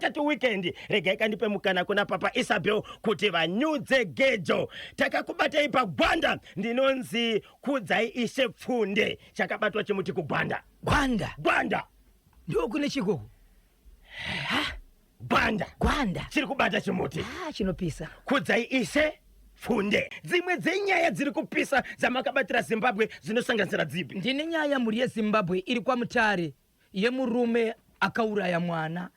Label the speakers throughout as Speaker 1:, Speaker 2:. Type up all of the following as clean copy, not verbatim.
Speaker 1: patatu weekend regai kandipe mukana kuna papa Isabel kuti vanyudze gejo. Takakubatai pagwanda ndinonzi kudzai ishe pfunde. Chakabatwa chimuti kugwanda. Gwanda
Speaker 2: ndo kune chikoko.
Speaker 1: Gwanda chiri kubata chimuti
Speaker 2: chinopisa.
Speaker 1: kudzai ishe pfunde. Dzimwe dzenyaya dziri kupisa dzamakabatira Zimbabwe dzinosanganisira dzipi?
Speaker 2: Ndine nyaya muri yeZimbabwe iri kwa Mutare yemurume akauraya mwana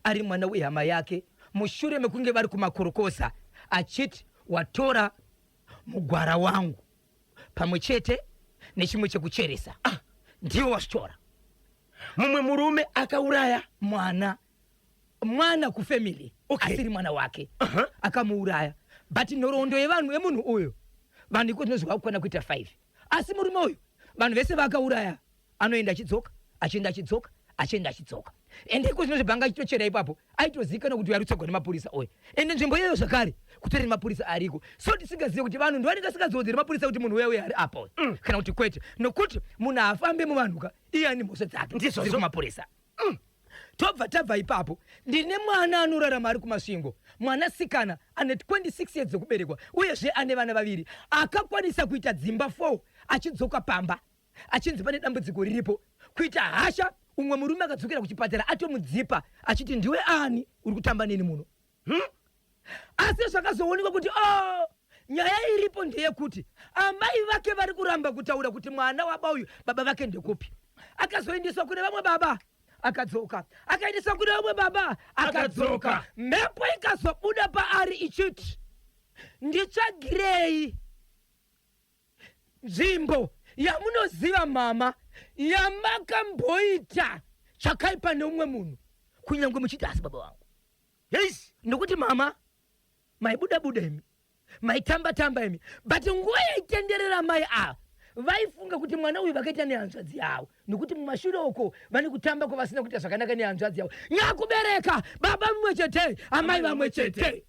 Speaker 2: ari mwana wehama yake mushure mekunge vari kumakorokosa achiti watora mugwara wangu pamwe chete nechimwe chekucheresa. Ndiwo washitora.
Speaker 1: Mumwe murume akauraya
Speaker 2: mwana kufamily. Asiri mwana wake. Akamuuraya. But nhoroondo yevanhu vemunhu uyu vanhu ikozvinozva kukwana kuita 5. Asi murume uyu vanhu vese vakauraya anoenda achidzoka achienda achidzoka. Ende ikozvinozvibhanga achitochera ipapo aitozikana kuti yarutsogwa nemapurisa oyo. Ende nzvimbo iyoyo zvakare kutori mapurisa ariko. So tisingazive kuti vanhu ndivanenge asingazodzeri mapurisa kuti munhu wewe ari apo kana kuti kwete nokuti munhu afambe muvanhuka iye ane mhosva dzake ndizvo kumapurisa. Tabva ipapo ndine mwana anorarama ari kumasvingo, mwana sikana ane 26 years dzekuberekwa uyezve ane vana vaviri akakwanisa kuita dzimba 4 achidzoka pamba achinzi pane dambudziko riripo kuita hasha. Umwe murume akadzokera kuchipatara atomudzipa achiti ndiwe ani uri kutamba neni muno. Asi zvakazoonekwa kuti nyaya iripo ndeyekuti amai vake vari kuramba kutaura kuti mwana waba uyu baba vake ndekupi. Akazoendeswa kune vamwe baba akadzoka, akaendeswa kune vamwe baba akadzoka. Mhepo ikazobuda paari ichiti nditsvagirei nzvimbo yamunoziva mama yamakamboita chakaipa neumwe munhu kunyange muchiti asi baba wangu. Yes, nokuti mama maibuda imi maitamba imi but nguva yaitenderera mai vaifunga kuti mwana uyu vakaita nehanzvadzi yavo nokuti mumashure uko vane kutamba kwavasina kuita zvakanaka nehanzvadzi yavo. Nyakubereka baba mumwe chete amai vamwe chete.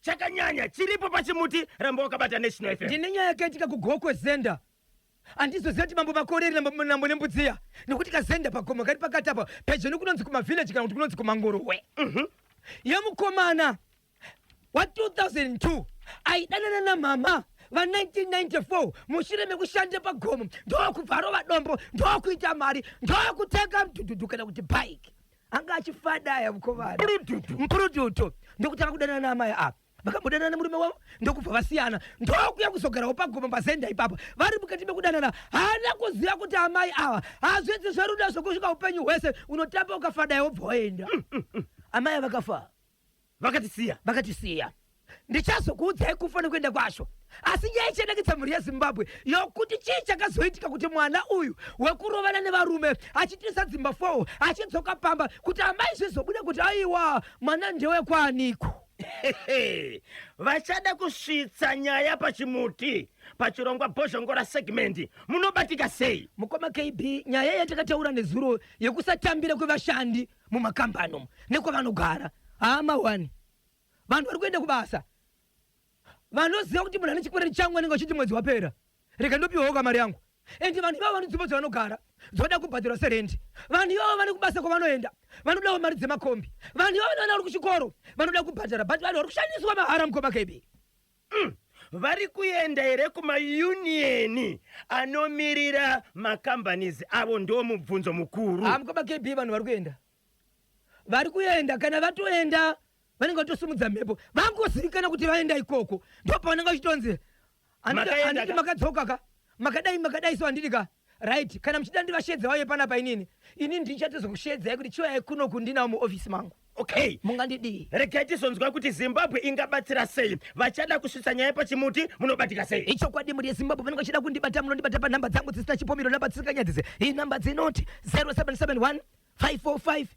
Speaker 1: Chakanyanya chiripo pachimuti ramba wakabata National FM.
Speaker 2: Ndine nyaya yakaitika kugokwe Zenda. Andizoziva kuti mambo makoreri nambo nembudziya nokuti kaZenda pagomo kari pakati apa pedyo nekunonzi kumavillage kana kuti kunonzi kumangorowe. Yemukomana wa 2002 aidanana namama va 1994 mushure mekushanda pagomo ndokubvarova dombo ndokuita mari ndokutenga mudhudhudhu kana kuti bike. Anga achifadaya mukomana mpuruduto ndokutanga kudanana naamai apa vakamudanana nemurume wavo ndokubva vasiyana ndokuya kuzogarawo pagomo paZenda ipapo vari mukati mekudanana. Haana kuziva kuti amai ava hazviti zveruda zvokusvika upenyu hwese unotamba ukafadaya wobva waenda. Amai vakafa vakatisiya. Ndichazokuudzai kufa nekuenda kwasho asi yaicheneketsa mhuri yeZimbabwe yokuti chii chakazoitika kuti mwana uyu wekurovana nevarume achitisa dzimba 4 achidzoka pamba kuti amai zvizobuda kuti aiwa mwana ndewekwaniko.
Speaker 1: Vachada kusvitsa nyaya pachimuti pachirongwa bhozhongora segment munobatika sei?
Speaker 2: Mukoma KB, nyaya yatakataura nezuro yekusatambira kwevashandi mumakambani umu nekwavanogara mawani vanhu vari kuenda kubasa vanoziva kuti munhu ane chikwereti changu anenge achiti mwedzi wapera rega ndopiwawo kamari yangu. Endi vanhu ivavo vane nzvimbo dzavanogara dzoda kubhadhirwa serendi. Vanhu ivavo vane kubasa kwavanoenda vanodawo mari dzemakombi. Vanhu ivavo vana vari kuchikoro vanoda kubhadhara but vanhu vari kushandiswa mahara mukoma KB.
Speaker 1: Vari kuenda here kumaunioni anomirira makambanizi avo ndo mubvunzo mukuru?
Speaker 2: Mukoma KB vanhu vari kuenda kana vatoenda vanenge vatosumudza mhepo vangozivikana kuti vaenda ikoko ndopavanenge vachitonzi handiti makadzokaka makadai so handidika right. Kana muchida ndivashedza vauye panapa inini ndichatozokushedzai kuti chiwayai kunoku ndinawo muofisi mangu.
Speaker 1: Okay,
Speaker 2: mungandidii.
Speaker 1: Regai tizonzwa kuti Zimbabwe ingabatsira sei. Vachada kusvitsa nyaya pachimuti munobatika sei?
Speaker 2: Ichokwadi muri yeZimbabwe vanenge vachida kundibata munondibata panhamba dzangu dzisina chipomero namba dzisinganyadzise. Iyi namba dzinoti 0771 545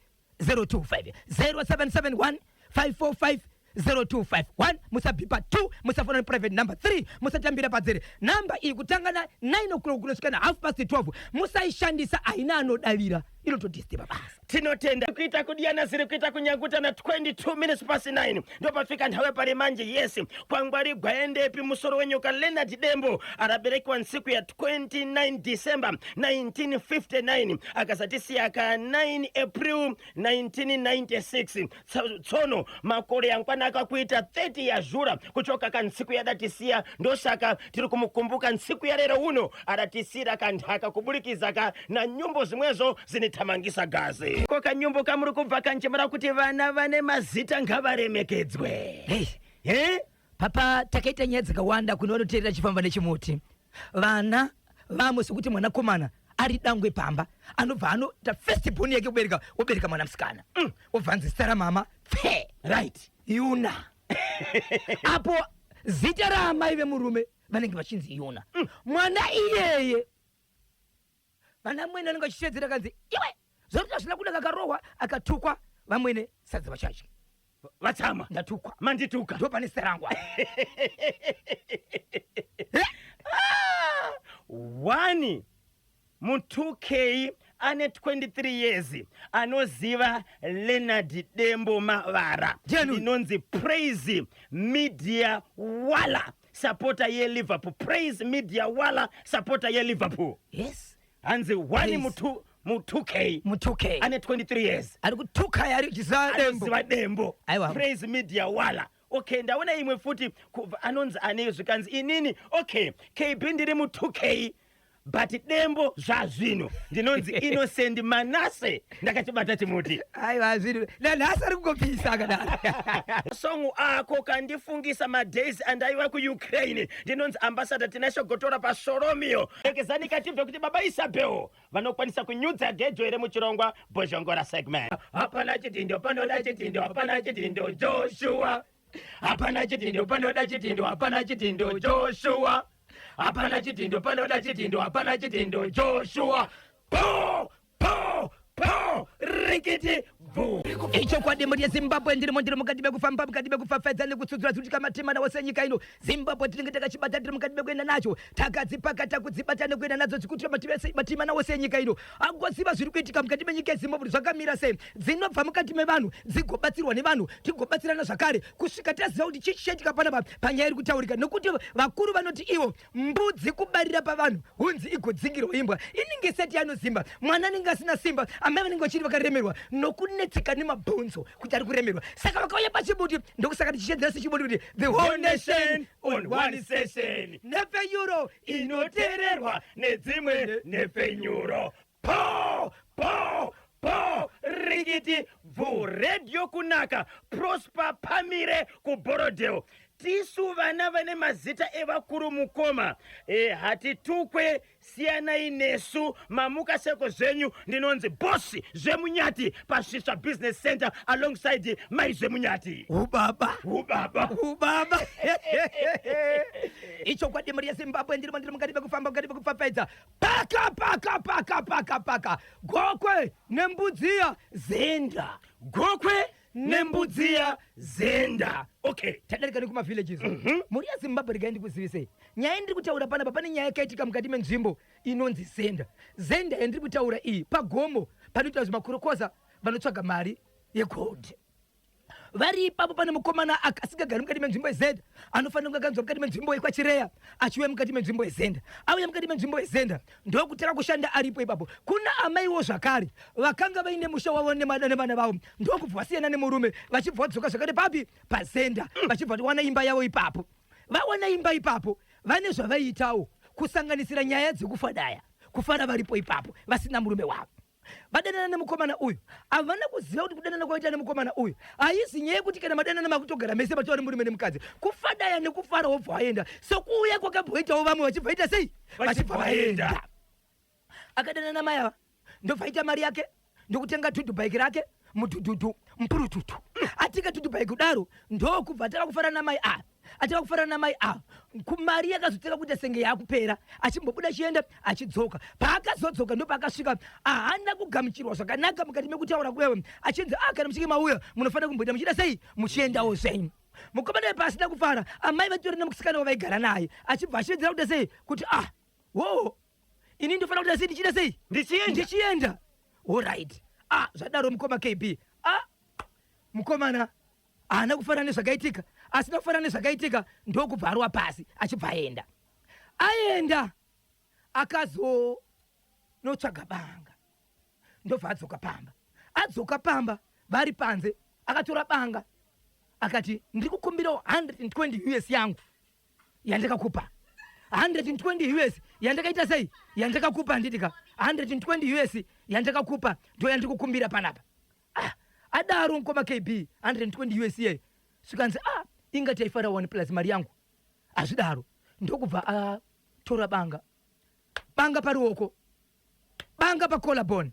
Speaker 2: 025 0771 545 025 musabhipa 2 musafona private number 3 musatambira padzere namba iyi kutanga na 9 o'clock kunosvika na 12:30 musaishandisa aina anodavira. inotodisturba basa.
Speaker 1: Tinotenda kuita kudiana ziri kuita kunyanguta na 22 minutes past 9 ndo pafika nthawe pali manje. Yes, kwangwari gwaendepi musoro wenyoka Leonard Dembo araberekiwa nsiku ya 29 December 1959 akasatisiya ka 9 April 1996. Tsono makore yankwana akakuita 30 ya jura kuchoka ka nsiku yadatisiya ndoshaka tiri kumukumbuka nsiku ya lero uno adatisira kanthaka kubulikizaka na nyumbo zimwezo zinithamangisa gazi. Koka nyumbo kamuri kubva kanchemera kuti vana vane mazita ngavaremekedzwe.
Speaker 2: Hey. Papa takaita nyaya dzakawanda kuno vanoteerera chifamba nechimuti. Vana vamwe sekuti mwanakomana ari dangwe pamba anobva anoita firstborn yake obereka mwana musikana. Obva anzi zita ramama
Speaker 1: right
Speaker 2: Yuna. Apo zita raamai vemurume vanenge vachinzi Yuna. Mwana iyeye vana mwene vanenge vachiteedzera kanzi iwe zokuti hazvina kuda kakarohwa akatukwa vamwene sadza vachadya
Speaker 1: vatsama
Speaker 2: ndatukwa
Speaker 1: mandituka
Speaker 2: ndo pane zita rangu.
Speaker 1: Wani mu2K ane 23 years anoziva Leonard Dembo Mavara inonzi Praise Media Wala supporter ye Liverpool. Praise Media Wala supporter ye Liverpool.
Speaker 2: Yes,
Speaker 1: anzi wani mu2K ane 23 years
Speaker 2: ari kutuka yari
Speaker 1: chiziva Dembo.
Speaker 2: Aiwa.
Speaker 1: Praise Media Wala. Okay, ndaona imwe futi anonzi ane zvikanzi inini. Okay, KB ndiri mu2K but Dembo zvazvino ndinonzi Innocent Manase ndakachibata chimuti.
Speaker 2: Aiwa zvino nanhasi ari kungopisa akadaro.
Speaker 1: Songu ako kandifungisa madays andaiva kuUkraine ndinonzi ambassador tinashogotora paSoromio ekezani katibve kuti baba Isabel vanokwanisa kunyudza gejo ere muchirongwa Bozhongora segment. Hapana chitindo panoda chitindo hapana chitindo Joshua. Hapana chitindo panoda chitindo hapana chitindo Joshua. Hapana chitindo panoda chitindo hapana chitindo Joshua. Po po po rikiti vu.
Speaker 2: Icho kwa demo ya Zimbabwe ndiri mukadibe kufamba mukadibe kufafedza nekutsudzura kuti matemana wose nyika ino. Zimbabwe tinenge takachibata ndiri mukadibe kuenda nacho takadzipaka takudzibata nekuenda nadzo dzikuti matemana wose nyika ino angoziva zviri kuitika mukati menyika yeZimbabwe zvakamira sei dzinobva mukati mevanhu dzigobatsirwa nevanhu tigobatsirana zvakare kusvika taziva kuti chichiitika panapa panyaya iri kutaurika nekuti vakuru vanoti ivo mbudzi kubarira pavanhu hunzi igodzingirwa imbwa inenge seti yanozimba mwana anenge asina simba amai vanenge vachiri vakaremerwa nokunetseka nemabhonzo kuti ari kuremerwa saka vakauya pachibuti ndokusaka tichiedzera sechibuti kuti the whole nation on one session nefe euro
Speaker 1: inoteererwa nedzimwe nefenyuro. Po po po rikiti vu. Radio kunaka Prosper Pamire kuBorodale. Tisu vana vane mazita evakuru mukoma hatitukwe siyanai nesu mamuka seko zvenyu ndinonzi bosi zvemunyati paSvisva Business Center alongside mai zvemunyati
Speaker 2: ubaba icho kwa demo ya Zimbabwe ndiri mukadibe kufamba mukadibe kufafedza paka gokwe nembudziya zenda
Speaker 1: nembudziya zenda. Okay,
Speaker 2: tadarika nekuma villages. Muri ya Zimbabwe rikaendi kuzivisei nyaya ndiri kutaura panapa pane nyaya yakaitika mukati menzvimbo inonzi zenda yandiri kutaura iyi pagomo panoita zvimakurokoza vanotsvaga mari yegold. Vari ipapo pane mukomana asingagari mukati menzvimbo yezenda anofanira kunge akanzwa mukati menzvimbo yekwaChireya achiuya mukati menzvimbo yezenda auya mukati menzvimbo yezenda ndokutera kushanda aripo ipapo. Kuna amaiwo zvakare vakanga vaine musha wavo nevana vavo ndokubva vasiyana nemurume vachibva vadzoka zvakare papi paZenda vachibva wana imba yavo ipapo. Vawana imba ipapo vane zvavaiitawo kusanganisira nyaya dzekufadaya kufara varipo ipapo vasina murume wavo. Vadanana nemukomana uyu havana kuziva kuti kudanana kwaita nemukomana uyu haisi nyaya yekuti kana madanana makutogara mese patori murume nemukadzi kufadaya nekufara wobva waenda sokuuya kwakabhoitawo vamwe vachibvaita sei vachibva vaenda. Akadanana mai ava ndobvaita mari yake ndokutenga tudhubhaiki rake mudhudhudhu mpurututu atika tudhubhaiki kudaro ndokubva atava kufara namai ava atava kufara namai ava kumari yakazoteka kuita senge yakupera achimbobuda chienda achidzoka paakazodzoka ndopaakasvika ahana kugamuchirwa zvakanaka mukati mekutaura kwewe achinzi kana muchinge mauya munofanira kumboita muchida sei muchiendawo zvenyu. Mukomana wepa asina kufara amai vatori nemusikana wavaigara naye achibva achivedzera kuita sei kuti wo ini ndofanira kuita sei ndichida sei ndichienda Alright. Zvadaro mukoma KB. Mukomana haana kufanana nezvakaitika. Asina kufanana nezvakaitika ndokubvarwa pasi achibva aenda akazonotsvaga banga ndobva adzoka pamba vari panze akatora banga akati ndiri kukumbirawo 120 US yangu yandakakupa 120 US yandakaita sei yandakakupa nditika 120 US yandakakupa ndo yandiri kukumbira panapa. Adaro mukoma KB 120 US ye svikanzi ingati yaifara 1 plus mari yangu azvidaro ndokubva atora banga paruoko banga pacolarbone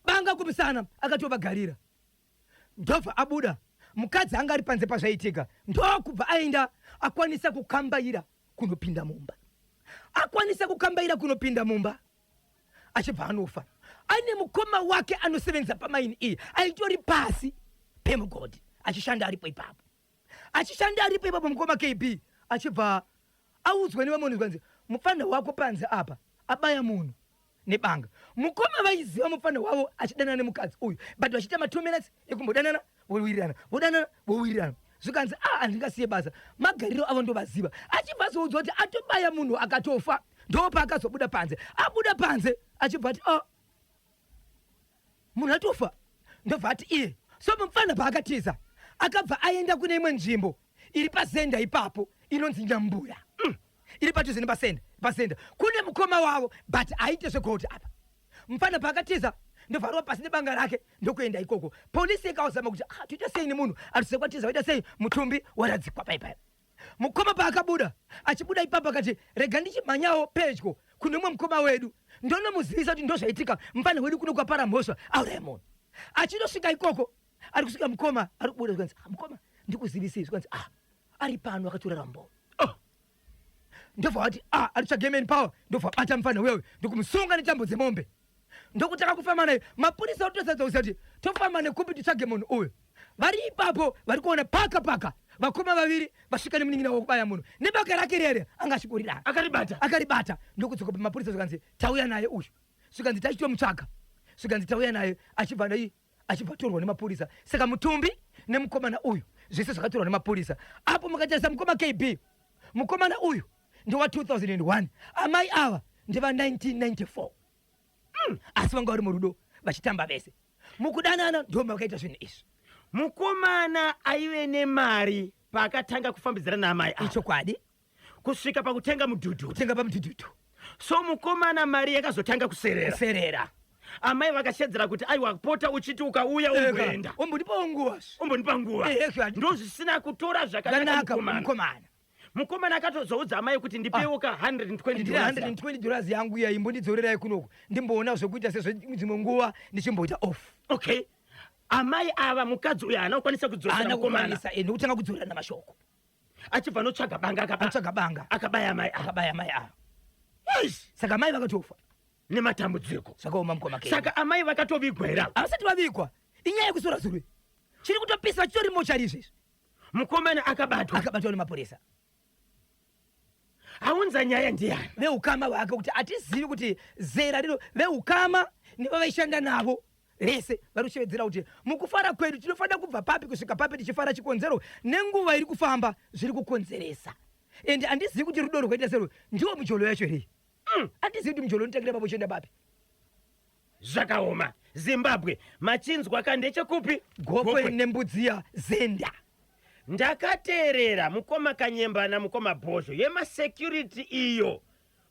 Speaker 2: banga kumusana akatovagarira ndobva abuda mukadzi anga ari panze pazvaitika ndokubva aenda akwanisa kukambaira kunopinda mumba achibva anofa ane mukoma wake anosevenza pamaini iyi aitori pasi pemugodhi achishanda aripo ipapo mukoma KB achibva audzwa nevamunhu zvanzi mufana wako panze apa abaya munhu nebanga. Mukoma vaiziva mufana wavo achidanana nemukadzi uyu but vachiita 2 minutes ekumbodanana vowirirana zvikanzi handingasiye basa magariro avo ndovaziva achibva azoudzwa kuti atobaya munhu akatofa ndopa akazobuda panze abuda panze achibva ati munhu atofa ndobva ati iye so mufana paakatiza akabva aenda kune imwe nzvimbo iri pazenda ipapo inonzi Nyambuya iri padhuze nepasenda kune mukoma wavo but aite zvegoti apa mufana paakatiza ndovharwa pasi nebanga rake ndokuenda ikoko polisi ikazama kuti toita sei nemunhu arikusekwatiza waita sei mutumbi waradzikwa paipai. Mukoma paakabuda achibuda ipapo akati rega ndichimhanyawo pedyo kune umwe mukoma wedu ndonomuzivisa kuti ndozvaitika mufana wedu kuno kwapara mhosva auraya munhu achindosvika ikoko ari kusvika mukoma ari kubuda zvikanzi mukoma ndikuzivisei zvikanzi ari pano akatorera mboo ndobva wati ari tsvage main power ndobva bata mufana wewe ndokumusunga netambo dzemombe ndokutaka kufamba naye mapurisa otosadza kuti tofamba nekumbi titsvage munhu uyu vari ipapo vari kuona paka vakoma vaviri vasvika nemunin'ina wokubaya munhu nebaka rake rere anga achiburirana akaribata ndokudzoka pamapurisa zvikanzi tauya naye uyu zvikanzi tachitomutsvaga zvikanzi tauya naye achibva torwa nemapurisa saka mutumbi nemukomana uyu zvese zvakatorwa nemapurisa apo mukatarisa mukoma KB mukomana uyu ndewa 2001 amai ava ndeva 1994 asi vanga vari murudo vachitamba vese mukudanana ndomba vakaita zvinhu izvi.
Speaker 1: Mukomana aive nemari paakatanga kufambidzana naamai
Speaker 2: ichokwadi
Speaker 1: kusvika pakutenga
Speaker 2: pamudhudhudhu
Speaker 1: so mukomana mari yakazotanga kuserera amai vakashedzera kuti aiwa pota uchiti ukauya umboenda
Speaker 2: umbonipa nguva
Speaker 1: ndo zvisina kutora zvakanaka mukomana akatozoudza amai kuti ndipeuka
Speaker 2: $120 yangu iya imbondidzorerai kunoku ndimboona zvokuita sezvedzimwe nguva ndichimboita off.
Speaker 1: Okay, amai ava mukadzi uyu haana kukwanisa kudzorera mukomana
Speaker 2: ndokutanga kudzorera namashoko
Speaker 1: achibva notsvaga banga akabaya amai ava saka amai vakatofa nematambudziko
Speaker 2: zvakaoma mukoma
Speaker 1: saka amai vakatovigwera
Speaker 2: havasati vavigwa inyaya yekusora zurwe chiri kutopisa chitori mochari izvezvi
Speaker 1: mukomana akabatwa
Speaker 2: nemapurisa
Speaker 1: aunza nyaya ndiyani
Speaker 2: veukama vake kuti hatizivi kuti zera rino veukama nevavaishanda navo vese vari kushevedzera kuti mukufara kwedu tinofanira kubva papi kusvika papi tichifara chikonzero nenguva iri kufamba zviri kukonzeresa ende handizivi kuti rudo rwakaita sero ndiwo mijolo yacho rei handizivi kuti mijolo inotangira papo chienda papi.
Speaker 1: Zvakaoma. Zimbabwe machinzwa kandechekupi
Speaker 2: gokwe nembudziya zenda
Speaker 1: ndakateerera mukoma Kanyemba namukoma Bhozho yemasecurity iyo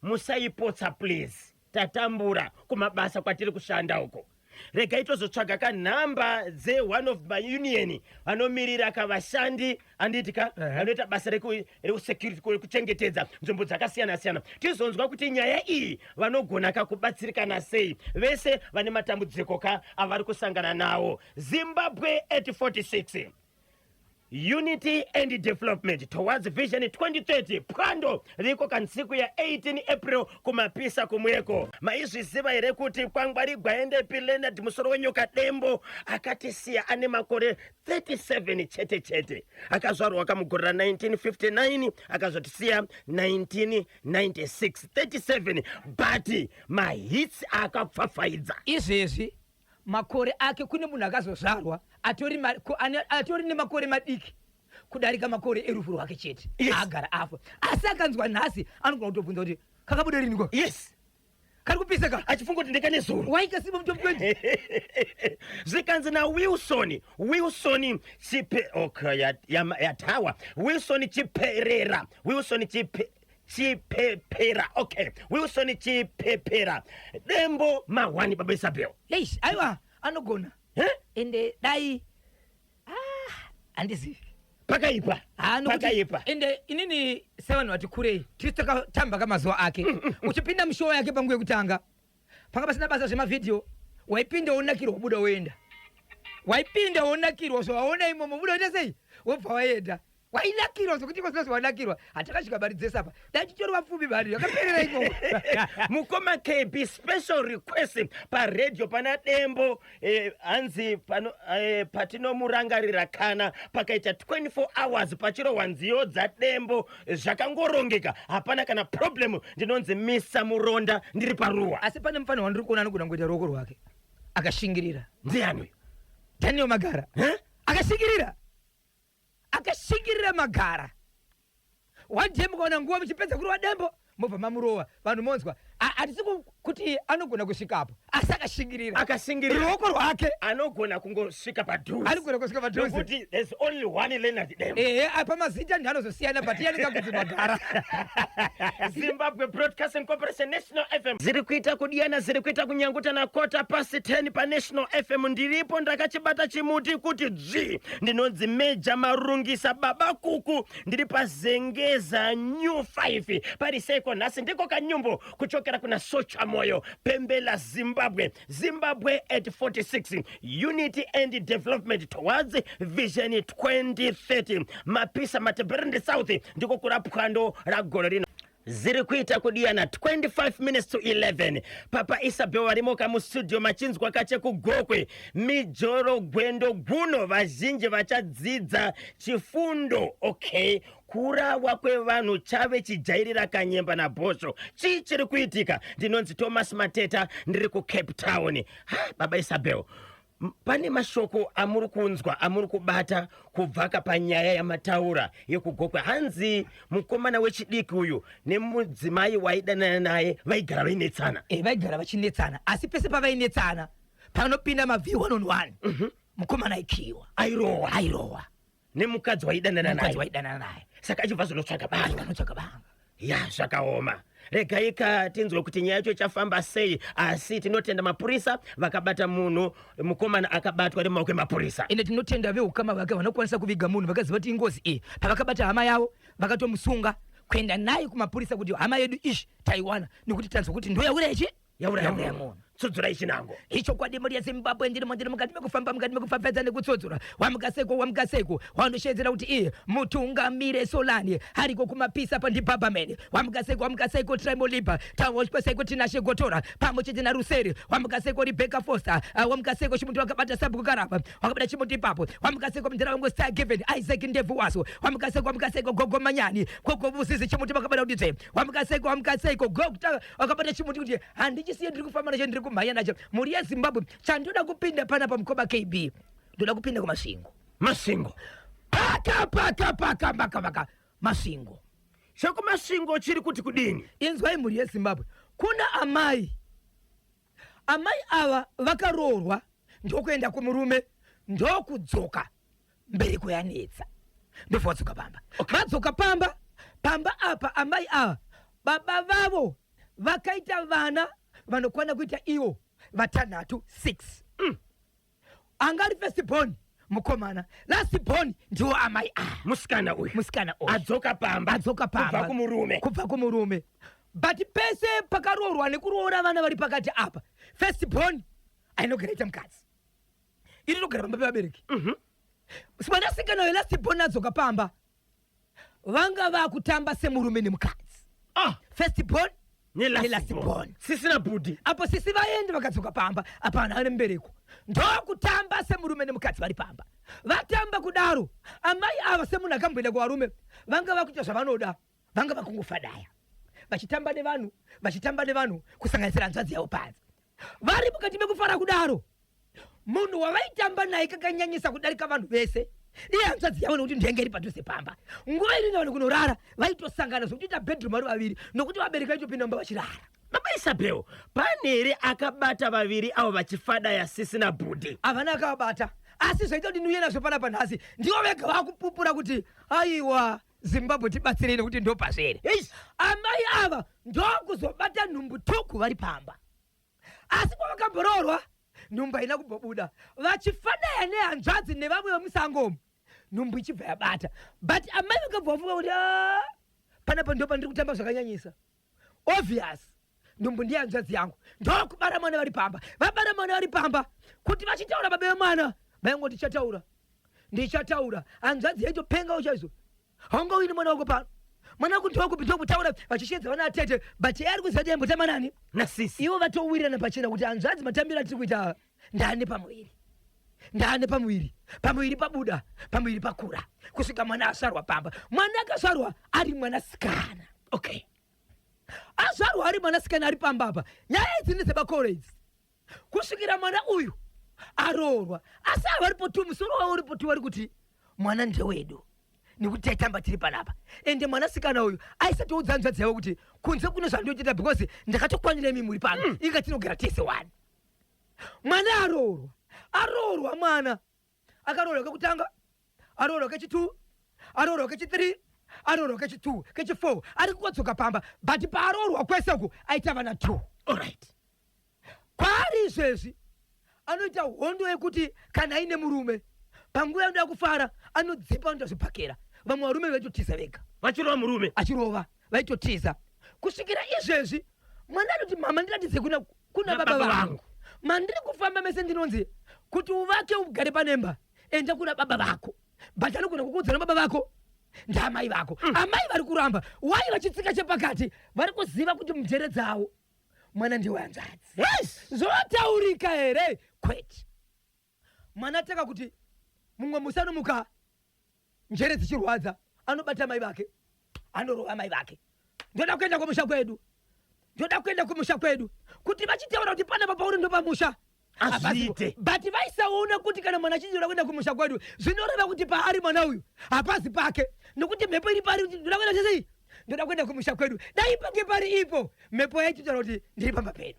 Speaker 1: musaipotsa please tatambura kumabasa kwatiri kushanda uko regai tozotsvaga kanhamba one of my union vanomirira kavashandi anditika vanoita basa rekusecurity kuchengetedza nzvimbo dzakasiyana-siyana tizonzwa kuti nyaya iyi vanogona kubatsirikana sei vese vane matambudziko avari kusangana nawo. Zimbabwe 846 unity and development towards vision 2030 phwando liko kansiku ya 18 april kumapisa kumweko. Maizviziva here kuti kwangwari gwaende Leonard musoro wenyoka dembo akatisiya ane makore 37 chete chete. Akazvarwa kamugorora 1959 akazotisiya 1996 37 but mahits akapfapfaidza.
Speaker 2: Izvezvi makore ake kune munhu akazozvarwa atori nemakore madiki kudarika makore erufu rwake chete.
Speaker 1: Yes.
Speaker 2: Agara afa asi akanzwa nhasi anogona kutobvunza kuti kakabuda riniko.
Speaker 1: Yes,
Speaker 2: kari kupisa ka
Speaker 1: achifunga kuti ndekane zuro
Speaker 2: waikasiba mutopu 20
Speaker 1: zvikanzi naWilson chipe yatawa Wilson chiperera chipepera okay Wilson chipepera dembo mahwani baba Isabel.
Speaker 2: eish aiwa anogona ende dai handizivi
Speaker 1: Pakaipa.
Speaker 2: ende inini 7 wati kurei tiri takatamba kamazuva ake uchipinda mushow yake pangu yekutanga panga pasina basa zvemavidhiyo waipinda wonakirwa buda woenda waipinda wonakirwa zvawaona imomo buda woita sei wobva waenda wainakirwa zvokuti kosina zvawanakirwa hatakasvika bari dzese apa dai titori vapfumi bari yakaperera imomo.
Speaker 1: Mukoma KB special request paredhio pana dembo hanzi patinomurangarira kana pakaita 24 hours pachirohwa nziyo dzadembo zvakangorongeka hapana kana problem. Ndinonzi Misa Muronda ndiri paruwa.
Speaker 2: Asi pane mufana wandiri kuona anogona kuita ruoko rwake akashingirira.
Speaker 1: Ndiani?
Speaker 2: Daniel Magara akashingirira Magara wajemu kaona nguva muchipedza kurowa dembo mobva mamurova vanhu monzwa hatisi kuti anogona kusvikapo asi akashingirira ruoko rwake
Speaker 1: anogona kungosvika padhuze.
Speaker 2: anogona kusvika padhuze
Speaker 1: nokuti there's only one Leonard Dembo.
Speaker 2: pamazita ndanozosiyana but iye anengakunzi Magara.
Speaker 1: Zimbabwe Broadcasting Corporation National FM ziri kuita kudiyana, ziri kuita kunyanguta na 10:15 pa National FM. Ndiripo ndakachibata chimuti kuti dzvi. Ndinonzi Meja Marungisa Baba Kuku, ndiri pazengeza New 5 pariseko nhasi ndiko kanyumbo kuchokera kuna Socha Moyo Pembela Zimbabwe at 46 unity and development towards vision 2030 mapisa mateberende south ndiko kurapwando ragoro rino. Ziri kuita kudiyana 25 minutes to 11 papa Isabel warimoka mustudio machinzwa kache kugokwe mijoro gwendo guno vazhinji vachadzidza chifundo okay kurawa kwevanhu chave chijairira kanyemba na bhosvo chichiri kuitika. Ndinonzi Thomas Mateta ndiri kuCape Town. Baba Isabel pane mashoko amuri kunzwa amuri kubata kubvaka panyaya yamataura yekugokwe. Hanzi mukomana wechidiki uyu nemudzimai waidanana naye vaigara vainetsana.
Speaker 2: Vaigara vachinetsana asi pese pavainetsana panopinda mavhi1on1 mukomana aikiwa airowa
Speaker 1: nemukadzi waidanana
Speaker 2: naye
Speaker 1: saka achibva zvinotsvaga banga ya zvakaoma. Regaika tinzwe kuti nyaya yacho chafamba sei asi tinotenda mapurisa vakabata munhu mukomana akabatwa nemaoko emapurisa.
Speaker 2: Ende tinotenda veukama vake vanokwanisa kuviga munhu vakaziva kuti ingozi iyi pavakabata hama yavo vakatomusunga kuenda naye kumapurisa kuti hama yedu ishi taiwana nekuti tanzwa kuti ndoyauraya munhu
Speaker 1: tsodzora ichinango
Speaker 2: icho kwadi muri yeZimbabwe ndiri mukati mekufamba mukati mekufafadza nekutsodzora wamukaseko wanoshedzera kuti iye mutungamire Solani hariko kumapisa pandipapamene wamukaseko Tribal Liber tawoseko Tinashe Gotora pamwe chete na Ruseri wamukaseko Rebecca Foster wamukaseko chimuti wakabata Sabu Karaba wakabata chimuti papo wamukaseko mndira wangu Star Given Isaac Ndevu Waso wamukaseko Gogo Manyani Gogo Vusizi chimuti wakabata udite wamukaseko Gokta wakabata chimuti kuti handichisiye ndiri kufamba nacho ndiri kumhanya nacho muri yeZimbabwe chandoda kupinda pana pamukoba KB ndoda kupinda kumasingo paka masingo
Speaker 1: shoko masingo chiri kuti kudini.
Speaker 2: Inzwai muri yeZimbabwe kuna amai ava vakaroorwa ndokuenda kumurume ndokudzoka mberi kuyanetsa ndovatsoka pamba vadzoka pamba apa amai ava baba vavo vakaita vana vanokwana kuita iwo vatanhatu 6 angari first born mukomana last born ndiwo amai
Speaker 1: musikana uyu adzoka pamba kubva
Speaker 2: kumurume but pese pakaroorwa nekuroora vana vari pakati apa first born ainogara ita mukadzi iri nogara pamba pevabereki mwanasikana uyo last born adzoka pamba vanga vakutamba semurume nemukadzi. First born nelast born.
Speaker 1: Sisina budi
Speaker 2: apo sisi vaende vakadzoka pamba apana ane mbereko ndokutamba semurume nemukadzi vari pamba vatamba kudaro. Amai ava semunhu akamboenda kuvarume vanga vakuita zvavanoda, vanga vakungofadaya vachitamba nevanhu kusanganisira hanzvadzi yavo panze vari mukati mekufara kudaro. Munhu wavaitamba naye kakanyanyisa kudarika vanhu vese iye hanzvadzi yavo nokuti ndenge iri padhuze pamba. Nguva irini vanhu kunorara vaitosangana zvokutoita bedroom vari vaviri nokuti vabereka itopinda mumba vachirara.
Speaker 1: Baba Isabel, pane here akabata vaviri avo vachifadaya sisina budi?
Speaker 2: Havana akavabata, asi zvaita kuti ndiuye nazvo panapa nhasi ndivo vega vakupupura kuti aiwa Zimbabwe tibatsirei kuti ndo pasvere. Amai ava ndokuzobata nhumbu tuku vari pamba, asi kwavakamboroorwa nhumbu haina kumbobuda vachifadaya nehanzvadzi nevamwe vemusango nhumbu ichibva yabata. But amai vakabva vafunga kuti panapa ndo pandiri kutamba zvakanyanyisa. Obvious nhumbu ndiye hanzvadzi yangu ndokubara mwana vari pamba. Vabara mwana vari pamba kuti vachitaura baba vemwana vaingoti ndichataura hanzvadzi yaitopengawo chaizvo haunga uine mwana wako pano. Mwana wako ndokupinda kutaura vachishedza vana atete but yari kuziva kuti aimbotamba nani
Speaker 1: nasisi.
Speaker 2: Ivo vatouwirirana pachena kuti hanzvadzi matambiro atiri kuita ndane pamuviri pabuda pamuviri pakura kusvika mwana asvarwa pamba. Mwana akasvarwa ari mwanasikana.
Speaker 1: Okay,
Speaker 2: azvarwa ari mwanasikana ari pamba apa. Nyaya idzi ndedzemakore idzi kusvikira mwana uyu aroorwa asi avaripo tu musoro wavo uripo tu vari kuti mwana ndewedu nekuti taitamba tiri panapa. Ende mwanasikana uyu aisatoudza hanzvadzi yavo kuti kunze kuno zvandinochita because ndakatokwanira imi muri pano inga tinogara tese wani. Mwana aroorwa mwana akaroorwa kekutanga, aroorwa kechi2, aroorwa kechi3, aroorwa kechi2, kechi4 ari kukodzoka pamba but paaroorwa kwese uku aita vana 2.
Speaker 1: alright.
Speaker 2: Kwaari izvezvi anoita hondo yekuti kana aine murume panguva yanoda kufara anodzipa anoita zvibhakera. Vamwe varume vaitotiza vega
Speaker 1: Vachirova murume
Speaker 2: achirova vaitotiza kusvikira izvezvi mwana anoti mama ndiratidze kuna baba vangu mandiri kufamba mese ndinonzi kuti uvake ugare panemba enda kuna baba vako but anogona kukuudzana baba vako ndaamai vako. Amai vari kuramba wai vachitsika chepakati vari kuziva kuti mujere dzavo mwana ndiwe hanzvadzi. Zvotaurika here? Kwete. Mwana ataka kuti mumwe musi anomuka njere dzichirwadza anobata mai vake anorova mai vake. Ndoda kuenda kumusha kwedu kuti vachitaura kuti panapa pauri ndo pamusha
Speaker 1: azviite.
Speaker 2: But vaisaona kuti kana mwana achinjira kuenda kumusha kwedu zvinoreva kuti paari mwana uyu hapazi pake nokuti mhepo iri pari kuti ndoda kuenda chesei ndoda kuenda kumusha kwedu dai pange pari ipo mhepo yaititaura kuti ndiri pamba pedu.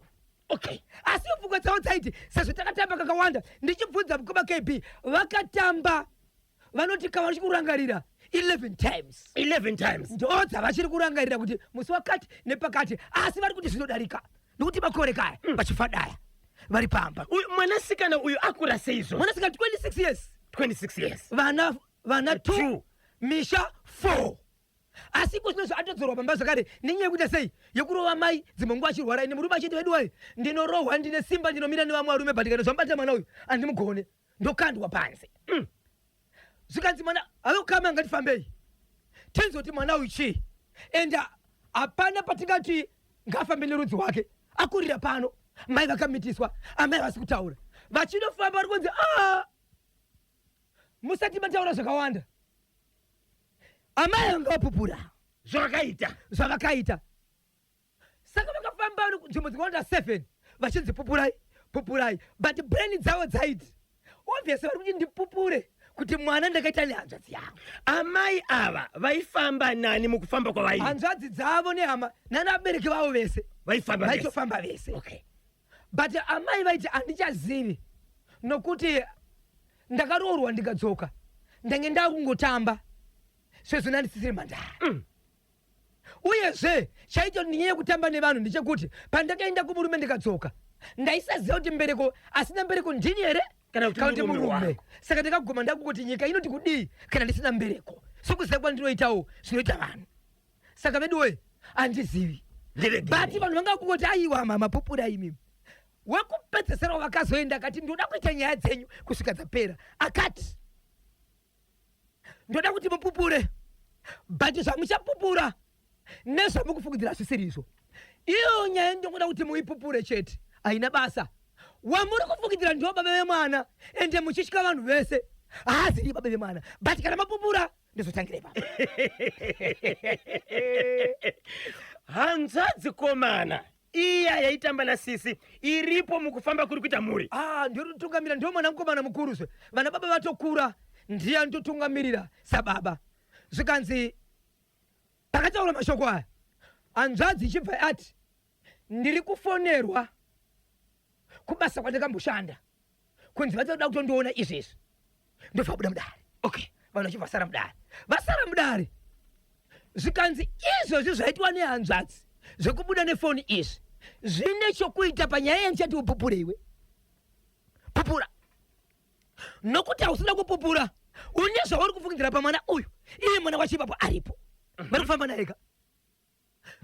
Speaker 1: Okay,
Speaker 2: asi pfungwa dzavo dzaiti sezvo takatamba kakawanda ndichibvunza mukoma KB vakatamba vanoti kava vachiri kurangarira 11 times ndo dzavachiri kurangarira kuti musi wakati nepakati asi vari kuti zvinodarika nokuti makore kaya vachifadaya vari pamba.
Speaker 1: Uyu mwanasikana uyu akura seizvo?
Speaker 2: Mwanasikana 26 years vana 2 misha 4 asi kuzvinozvo atodzorwa pamba zvakare nenyaya yekuita sei yekurova mai dzimwe nguva achirwara ine murume achiti vedu ndinorohwa ndine simba ndinomira nevamwe varume but kana zvambata mwana uyu handimugone ndokandwa panze. Zvikanzi mwana avekukama ngatifambei tenzoti mwana uyu chii enda hapana patingati ngafambe nerudzi wake akurira pano. Mai vakamitiswa amai vasi kutaura vachinofamba vari kunzi musati mataura zvakawanda. Amai vanga vapupura zvavakaita saka vakafamba nzvimbo dzikaonda 7 vachinzi pupurai but brain dzavo dzaiti obviously vari kuti ndipupure kuti mwana ndakaita nehanzvadzi yangu.
Speaker 1: Amai ava vaifamba nani mukufamba kwavai?
Speaker 2: Hanzvadzi dzavo nehama nanabereki vavo vese vaitofamba vese.
Speaker 1: Okay,
Speaker 2: but amai vaiti handichazivi nokuti ndakaroorwa ndikadzoka ndenge ndakungotamba sezvo ndandisisiri mandara. Uyezve chaito nyaya yekutamba nevanhu ndechekuti pandakaenda kumurume ndikadzoka ndaisaziva kuti mbereko asina mbereko ndini here kana kuti murume. Saka ndakaguma ndakungoti nyika inoti kudii kana ndisina mbereko sokuziva kwandinoitawo zvinoita vanhu. Saka veduwe handizivi but vanhu vanga kungoti aiwa mama pupura imimi wekupedzesera wakazoenda akati ndoda kuita nyaya dzenyu kusvika dzapera akati ndoda kuti mupupure but zvamuchapupura nezvamukufungidzira zvisirizo. Iyo nyaya ndinoda kuti muipupure chete, haina basa. Wamuri kufungidzira ndiwo baba vemwana ende muchitya vanhu vese haaziri baba vemwana, but kana mapupura ndizotangire baba.
Speaker 1: Hanzvadzi komana iya yaitamba nasisi iripo mukufamba kuri kuita mhuri.
Speaker 2: Ndinotungamirira, ndiwo mwana mukomana mukuruzve, vana baba vatokura, ndiye anototungamirira sababa. Zvikanzi pakataura mashoko aya, hanzvadzi ichibva ati ndiri kufonerwa kubasa kwandakamboshanda kunzi vatinoda kutondiona izvezvi, ndobva buda mudare.
Speaker 1: Okay,
Speaker 2: vanhu vachibva vasara mudare. Zvikanzi izvozvi zvaitwa nehanzvadzi zvekubuda nefoni izvi zvine chokuita panyaya yandichati upupure iwe. Pupura, nokuti hausina kupupura une zvauri kufungidzira pamwana uyu, iye mwana wachipapo aripo, vari kufamba naye.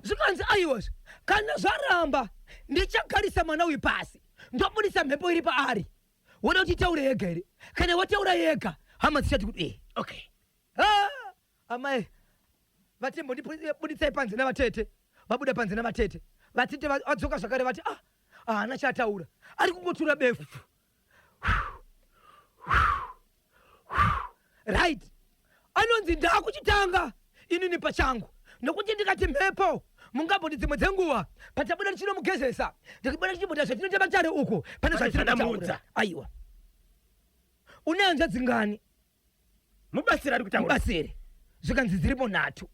Speaker 2: Zvikanzi aiwozve kana zvaramba ndichagarisa mwana uyu pasi ndobudisa mhepo iri paari, woda kuti taure yega here? Kana wataura yega hama dzichati kuti
Speaker 1: okay.
Speaker 2: Amai vatimbodisai panze navatete, vabuda panze navatete, vatete vadzoka zvakare vati haana chataura, ari kungotura befu. Right, anonzi ndakuchitanga inini pachangu, nokuti ndikati mhepo mungamboti dzimwe dzenguva patabuda ndichinomugezesa ndikibona tichibuda zvatinoita matare uko pane zvatinotaura. Aiwa, une hanzvadzi ngani?
Speaker 1: Mubasiri ari kutaura.
Speaker 2: Mubasiri. Zvikanzi dziripo 3.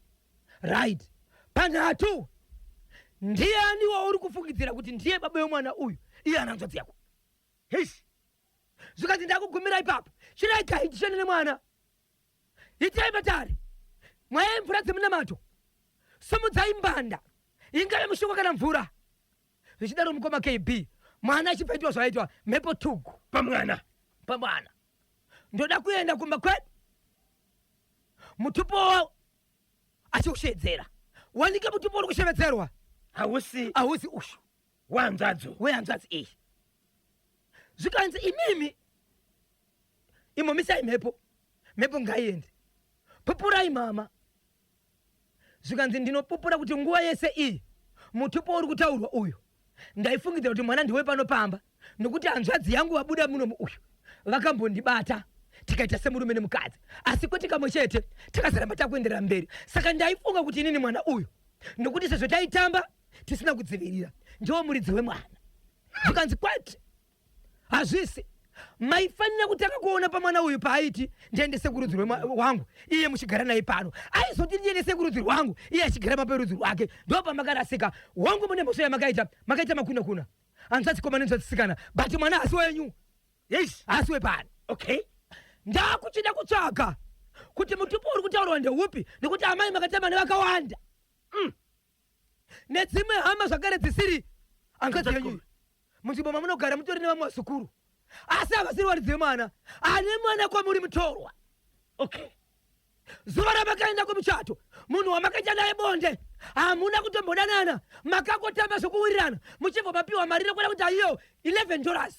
Speaker 2: Right, pa3 ndiani wauri kufungidzira kuti ndiye baba vemwana uyu, iye ana hanzvadzi yako? Zvikanzi ndakugumira ipapo, chirai gaitishane nemwana, itai matare, mwayai mvura dzemunamato, simudzai mbanda, ingave mushonga kana mvura. Zvichidaro mukoma KB mwana achibva aitwa zvaaitwa mhepo tugu
Speaker 1: pamwana.
Speaker 2: Ndoda kuenda kumba kwedu, mutupo achiushedzera. Wanike mutupo uri kushevedzerwa hausi ushu
Speaker 1: wanzadzo
Speaker 2: wehanzvadzi iyi. Zvikanzi imimi imomisai mhepo ngaiende, pupurai mama. Zvikanzi ndinopupura kuti nguva yese iyi mutupo uri kutaurwa uyu ndaifungidzira kuti mwana ndiwe panopamba, nokuti hanzvadzi yangu wabuda muno uyu vakambondibata tikaita semurume nemukadzi, asi kwete kamwe chete takazaramba takuenderera mberi. Saka ndaifunga kuti inini mwana uyu, nokuti sezvo taitamba tisina kudzivirira, ndiwo muridzi wemwana. Zvikanzi kwete, hazvisi, maifanira kutanga kuona pamwana uyu paaiti ndiendese kurudzi wangu iye muchigara naye pano, aizoti ndiendese kurudzi rwangu iye achigara paperudzi rwake, ndo pamakarasika. Wangu mune mhosva yamakaita makuna hanzvadzi komana nenzvadzisikana, but mwana hasi wenyu. Yes, hasi wepano.
Speaker 1: Okay,
Speaker 2: ndakuchida kutsvaga kuti mutupo uri kutaurwa ndeupi, nekuti amai makatamba nevakawanda nedzimwe hama zvakare dzisiri hanzvadzi yenyu. Munzvimbo mamunogara mutori nevamwe vasukuru, asi havasiri waridzi vemwana, ane mwana kwamuri mutorwa.
Speaker 1: Okay,
Speaker 2: zuva ramakaenda kumuchato, munhu wamakaita naye bonde hamuna kutombodanana, makangotamba zvokuwirirana muchibva mapiwa mari rekuda kuti aiyo $11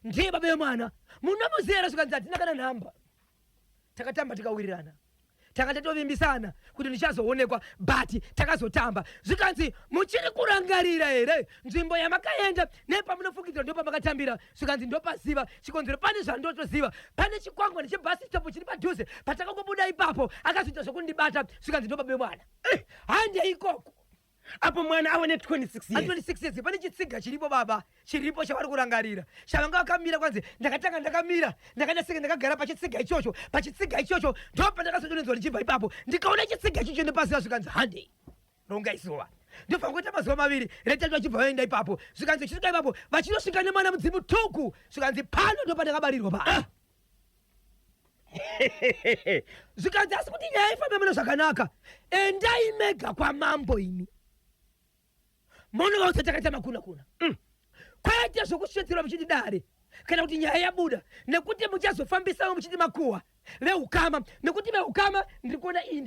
Speaker 2: ndiye baba vemwana. Munomuzera. Zvikanzi hatina kana nhamba, takatamba tikawirirana, takanga tatovimbisana kuti ndichazoonekwa, but takazotamba. Zvikanzi muchiri kurangarira here nzvimbo yamakaenda nepamunofungidzira ndo pamakatambira? Zvikanzi ndopaziva chikonzero, pane zvandotoziva, pane chikwangwani chebhasi stop chiri padhuze patakangobuda ipapo akazoita zvokundibata. Zvikanzi ndo baba vemwana. Handi ikoko
Speaker 1: apo mwana aone 26 years.
Speaker 2: 26 years, pane chitsiga chiripo baba, chiripo chavari kurangarira, chavanga vakamira. Kwanzi ndakatanga ndakamira, ndakanyasika ndakagara pachitsiga ichocho, ndo pandakazodonedzwa ndichibva ipapo ndikaona chitsiga ichocho ndepasi. Zvikanzi hande ronga isuva, ndobva ngoita mazuva maviri retatu vachibva vaenda ipapo. Zvikanzi chisvika ipapo vachinosvika nemwana mudzimu tuku. Zvikanzi pano ndo pandakabarirwa pa Zvikanzi asi kuti nyaya ifambe muno zvakanaka, endai mega kwamambo ini munhu takaita makuna kwete zvokusvetsera muchiti dare kana kuti nyaya yabuda, nekuti muchazofambisawo muchiti makuhwa veukama, nekuti veukama ndiri kuona iyi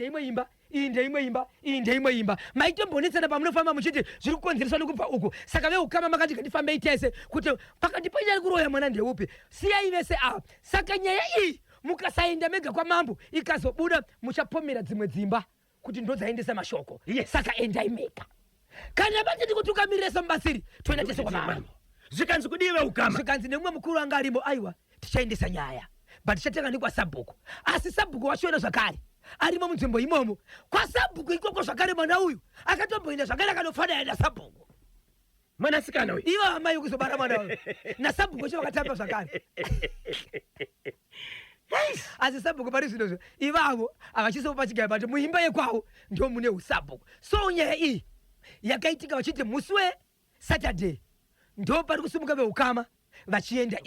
Speaker 2: ndeimwe imba maitombonetsana pamunofamba muchiti zviri kukonzereswa nekubva uku. Saka veukama makati ngandifambei tese kuti pakati painari kuroya mwana ndeupi, siyai vese apa. Saka nyaya iyi mukasaenda mega kwa mambo ikazobuda muchapomera dzimwe dzimba kuti ndodzaendesa mashoko.
Speaker 1: Yes.
Speaker 2: Saka endai mega. Kana bati ndikutukamiresa mbasiri toenda tese kwa mambo.
Speaker 1: Zvikanzi kudiwe ukama.
Speaker 2: Zvikanzi nemwe mukuru anga arimo aiwa tichaendesa nyaya. But chatenga ndi kwa Sabhuku. Asi Sabhuku washona zvakare. Arimo munzvimbo imomo. Kwa Sabhuku ikoko zvakare mwana uyu akatomboenda zvakare akanofanira na Sabhuku.
Speaker 1: Mwanasikana uyu.
Speaker 2: Iwa amai kuzobara mwana uyu. Na Sabhuku cho vakatamba zvakare. Asi Sabhuku pari zvinozvo ivavo avachisopa chigaya bati muimba yekwavo ndio mune uSabhuku. So nyaya iyi yakaitika vachiti musi weSaturday ndo pari kusumuka veukama vachienda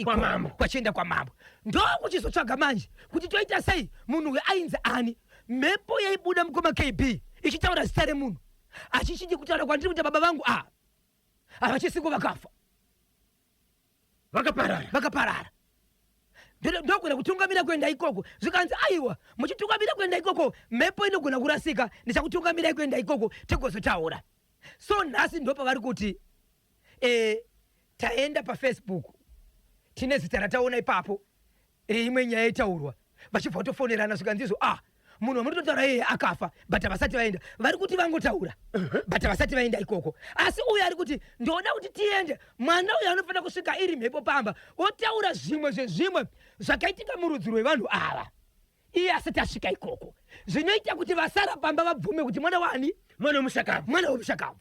Speaker 2: vachienda kwa mambo. Ndo kuchizotsvaga manje kuti toita sei munhu uyu ainzi ani. Mhepo yaibuda mukoma KB ichitaura zita remunhu achichiti kutaura kwandiri kuti baba vangu avachisiko vakafa vakaparara. Ndogona kutungamira kuenda ikoko. Zvikanzi aiwa muchitungamira kuenda ikoko mhepo inogona kurasika ndichakutungamira kuenda ikoko tigozotaura. So nhasi ndo pavari kuti taenda paFacebook tine zita rataona ipapo imwe nyaya itaurwa vachibva kutofonerana zvikanzizvo munhu wamunototaura yeye akafa but havasati vaenda. Vari kuti vangotaura but havasati vaenda ikoko. Asi uyu ari kuti ndoda kuti tiende. Mwana uyu anofanira kusvika iri mhepo pamba otaura zvimwe zvezvimwe zvakaitika murudzi rwevanhu ava iye asati asvika ikoko, zvinoita kuti vasara pamba vabvume kuti mwana wani,
Speaker 1: mwana
Speaker 2: wemushakabvu.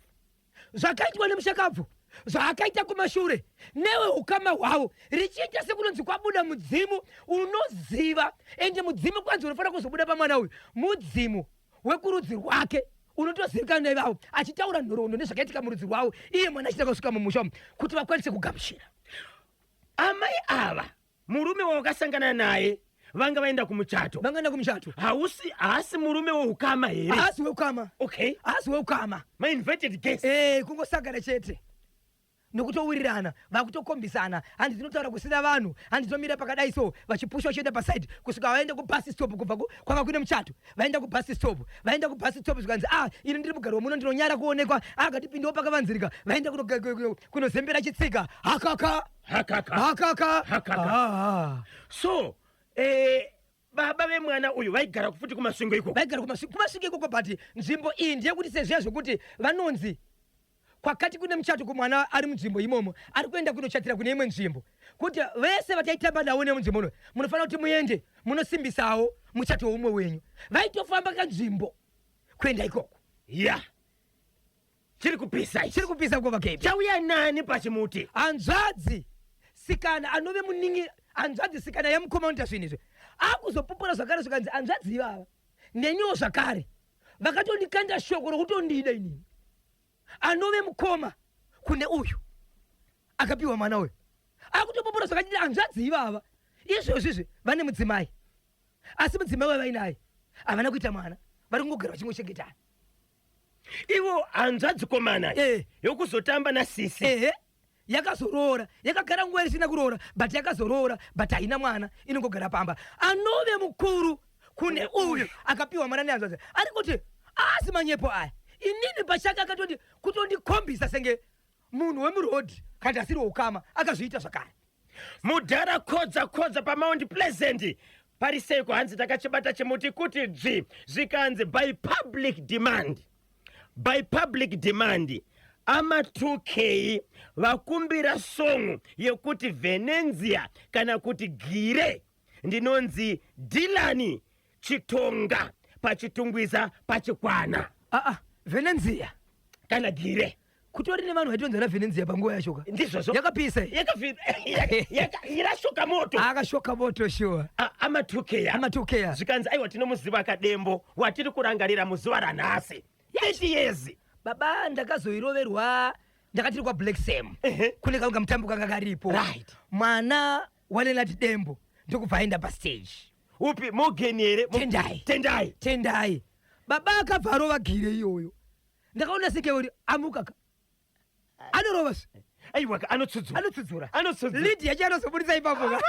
Speaker 2: Zvakaitwa nemushakabvu zvaakaita kumashure newe ukama hwavo richiita sekunonzi kwabuda mudzimu unoziva. Ende mudzimu kwanzi unofanira kuzobuda pamwana uyu mudzimu wekurudzi rwake unotozivikanwa nevavo achitaura nhoroondo nezvakaitika murudzi rwavo iye mwana achitaka kusvika mumusha kuti vakwanise kugamuchira.
Speaker 1: Amai ava murume wawakasangana naye vanga vaenda kumuchato. Haasi murume weukama here?
Speaker 2: Haasi weukama.
Speaker 1: Okay.
Speaker 2: Haasi weukama.
Speaker 1: My invited guest.
Speaker 2: Kungosangana chete nokutowirirana vakutokombisana. Handi dzinotaura kusina vanhu, handi dzinomira pakadai so vachipusha vachienda paside kusvika vaenda kubus stop. Kubva kwanga kune muchato vaenda kubus stop. Zvikanzi ini ndiri mugaro muno ndinonyara kuonekwa akatipindawo pakavanzirika vaenda kunozembera chitsika hakaka.
Speaker 1: So baba vemwana uyu vaigara futi kumasvingo ikoko.
Speaker 2: Kumasvingo ikoko but nzvimbo iyi ndeyekuti sezviya zvokuti vanonzi kwakati kune muchato kumwana ari munzvimbo imomo ari kuenda kunochatira kune imwe nzvimbo kuti vese vataitamba navo nemunzvimbo muno munofanira kuti muende munosimbisawo muchato woumwe wenyu. Vaitofamba kanzvimbo kuenda ikoko.
Speaker 1: Chiri kupisa
Speaker 2: kova kepi.
Speaker 1: Chauya nani pachimuti?
Speaker 2: Hanzvadzi sikana anove muningi. Hanzvadzi sikana yamukoma unoita zvinizve akuzopopora zvakare zvikanzi hanzvadzi ivava neniwo zvakare vakatondikanda shoko rokutondida inini. Anove mukoma kune uyu akapiwa mwana uyu akutopopora zvakadii hanzvadzi ivava izvozvizvi vane mudzimai asi mudzimai wavainaye havana kuita mwana vari kungogara vachingochengetana.
Speaker 1: Ivo hanzvadzi komana yokuzotamba nasisi
Speaker 2: yakazoroora yakagara nguva isina kuroora but yakazoroora but haina mwana inongogara pamba. Anove mukuru kune uyu akapiwa mwana nehanzvadzi ari kuti asi manyepo aya inini pachake akatoti kutondikombisa senge munhu wemurodhi kandi asiri woukama akazviita zvakare.
Speaker 1: Mudhara kodza paMount Pleasant pariseko hanzi takachibata chimuti kuti zvikanzi by public demand ama 2K vakumbira songo yekuti Venenzia kana kuti Gire ndinonzi Dilani Chitonga pachitungwiza pachikwana.
Speaker 2: Venenzia
Speaker 1: kana Gire
Speaker 2: kutori nevanhu vaitonzana Venenzia panguva yachoka
Speaker 1: ndizvozvo
Speaker 2: yakapisa
Speaker 1: yakashoka moto
Speaker 2: akashoka moto sure.
Speaker 1: Ama 2K zvikanzi aiwa tinomuziva kadembo watiri kurangarira muzuva ranhasi 30 years.
Speaker 2: Baba ndakazoiroverwa ndakatiri kwa Black Sam kune kaunga mutambo kanga karipo mwana walenati dembo ndokubva aenda pastage.
Speaker 1: Upi Mogeni here?
Speaker 2: Tendai baba akabva arova Gire iyoyo ndakaona seke amukaka anorova
Speaker 1: aiwa anotsudzura
Speaker 2: lidi yacho anozobudisa ipapo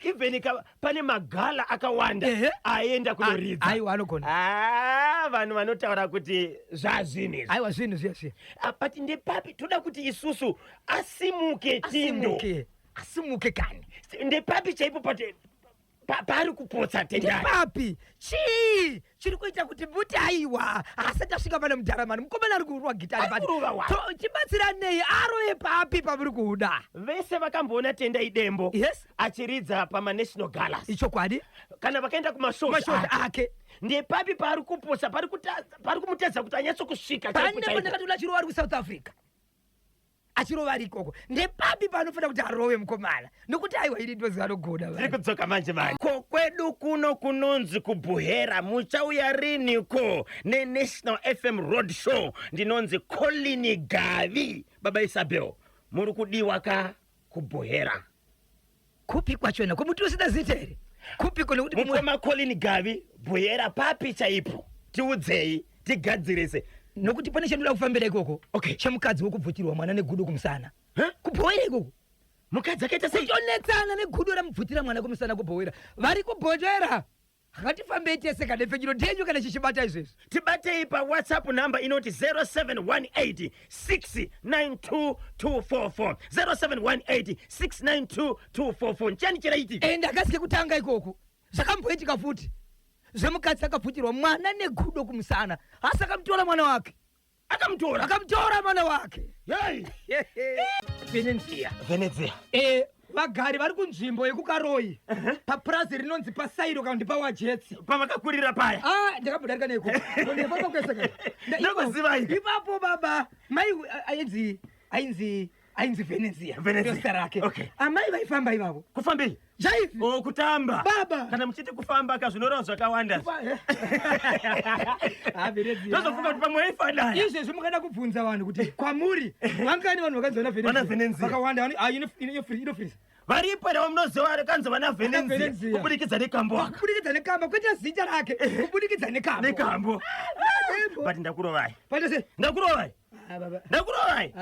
Speaker 1: even pane magala akawanda aenda kunoridza.
Speaker 2: Aiwa anogona
Speaker 1: vanhu vanotaura kuti zvazvinhu
Speaker 2: aiwa zvinhu zviya
Speaker 1: but ndepapi toda kuti isusu asimuke kani ndepapi chaipo pari kupotsa tendai
Speaker 2: papi chii chiri kuita kuti muti aiwa asati asvika pana mudharamani mukomana ari kurwa gitari chibatsiranei arove papi pamuri kuda
Speaker 1: vese vakamboona tendai dembo
Speaker 2: yes
Speaker 1: achiridza pamanational galas
Speaker 2: ichokwadi
Speaker 1: kana vakaenda
Speaker 2: kumashosha ake
Speaker 1: ndepapi pari kupotsa pari kumutedza kuti anyatsokusvika
Speaker 2: pane pandakatola achirova ari kusouth africa achirova ari ikoko ndepapi panofanira kuti arove mukomana nokuti aiwa ili ndozi anogoda
Speaker 1: tiri kudzoka manje ko kwedu kuno kunonzi kubhuhera muchauya riniko nenational fm road show ndinonzi Colin Gavi baba Isabel muri kudiwa ka kubhuhera
Speaker 2: kupi kwachona kumuti usina zita here kupi kono kuti
Speaker 1: mukoma Colin Gavi bhuhera papi chaipo tiudzei tigadzirese
Speaker 2: nokuti pane chandoda kufambira ikoko
Speaker 1: okay
Speaker 2: chemukadzi wokubvutirwa mwana negudo kumusana kubhoera ikoko
Speaker 1: mukadzi akaita sei
Speaker 2: kutonetsana negudo ramubvutira mwana kumusana kubhoera vari kubhotera ngatifambei tese kadefechiro ndenyu kana chichibata izvezvi
Speaker 1: tibatei pawhatsapp number inoti 0718 692244 0718 692244 nchani chiraitika
Speaker 2: ndakasike kutanga ikoko zvakamboitika futi zvemukadzi akabvutirwa mwana negudo kumusana asi akamutora mwana wake akamutora mwana wake Venezia vagari vari kunzvimbo yekukaroi papurazi rinonzi pasairo kana kuti pawajetsi
Speaker 1: pavakakurira paya
Speaker 2: ndakambodariika neiko ipapo baba mai ainzi Venezia ndosta rake amai vaifamba ivavo
Speaker 1: kufambei
Speaker 2: zvaivi
Speaker 1: kutamba
Speaker 2: baba
Speaker 1: kana muchiti kufamba kazvinoreva zvakawanda ndozofunga kuti pamwe ifanaya
Speaker 2: izvezvi mukada kubvunza vanhu kuti kwamuri vangani vanhu vakanzona
Speaker 1: Venezia
Speaker 2: vakawanda inofirisa
Speaker 1: varipo nevo munoziva rekanzi vana Venezia kubudikidza nekamba
Speaker 2: kwete zita rake kubudikidza nekambo
Speaker 1: but ndakurovai
Speaker 2: Baba.
Speaker 1: ndakurovai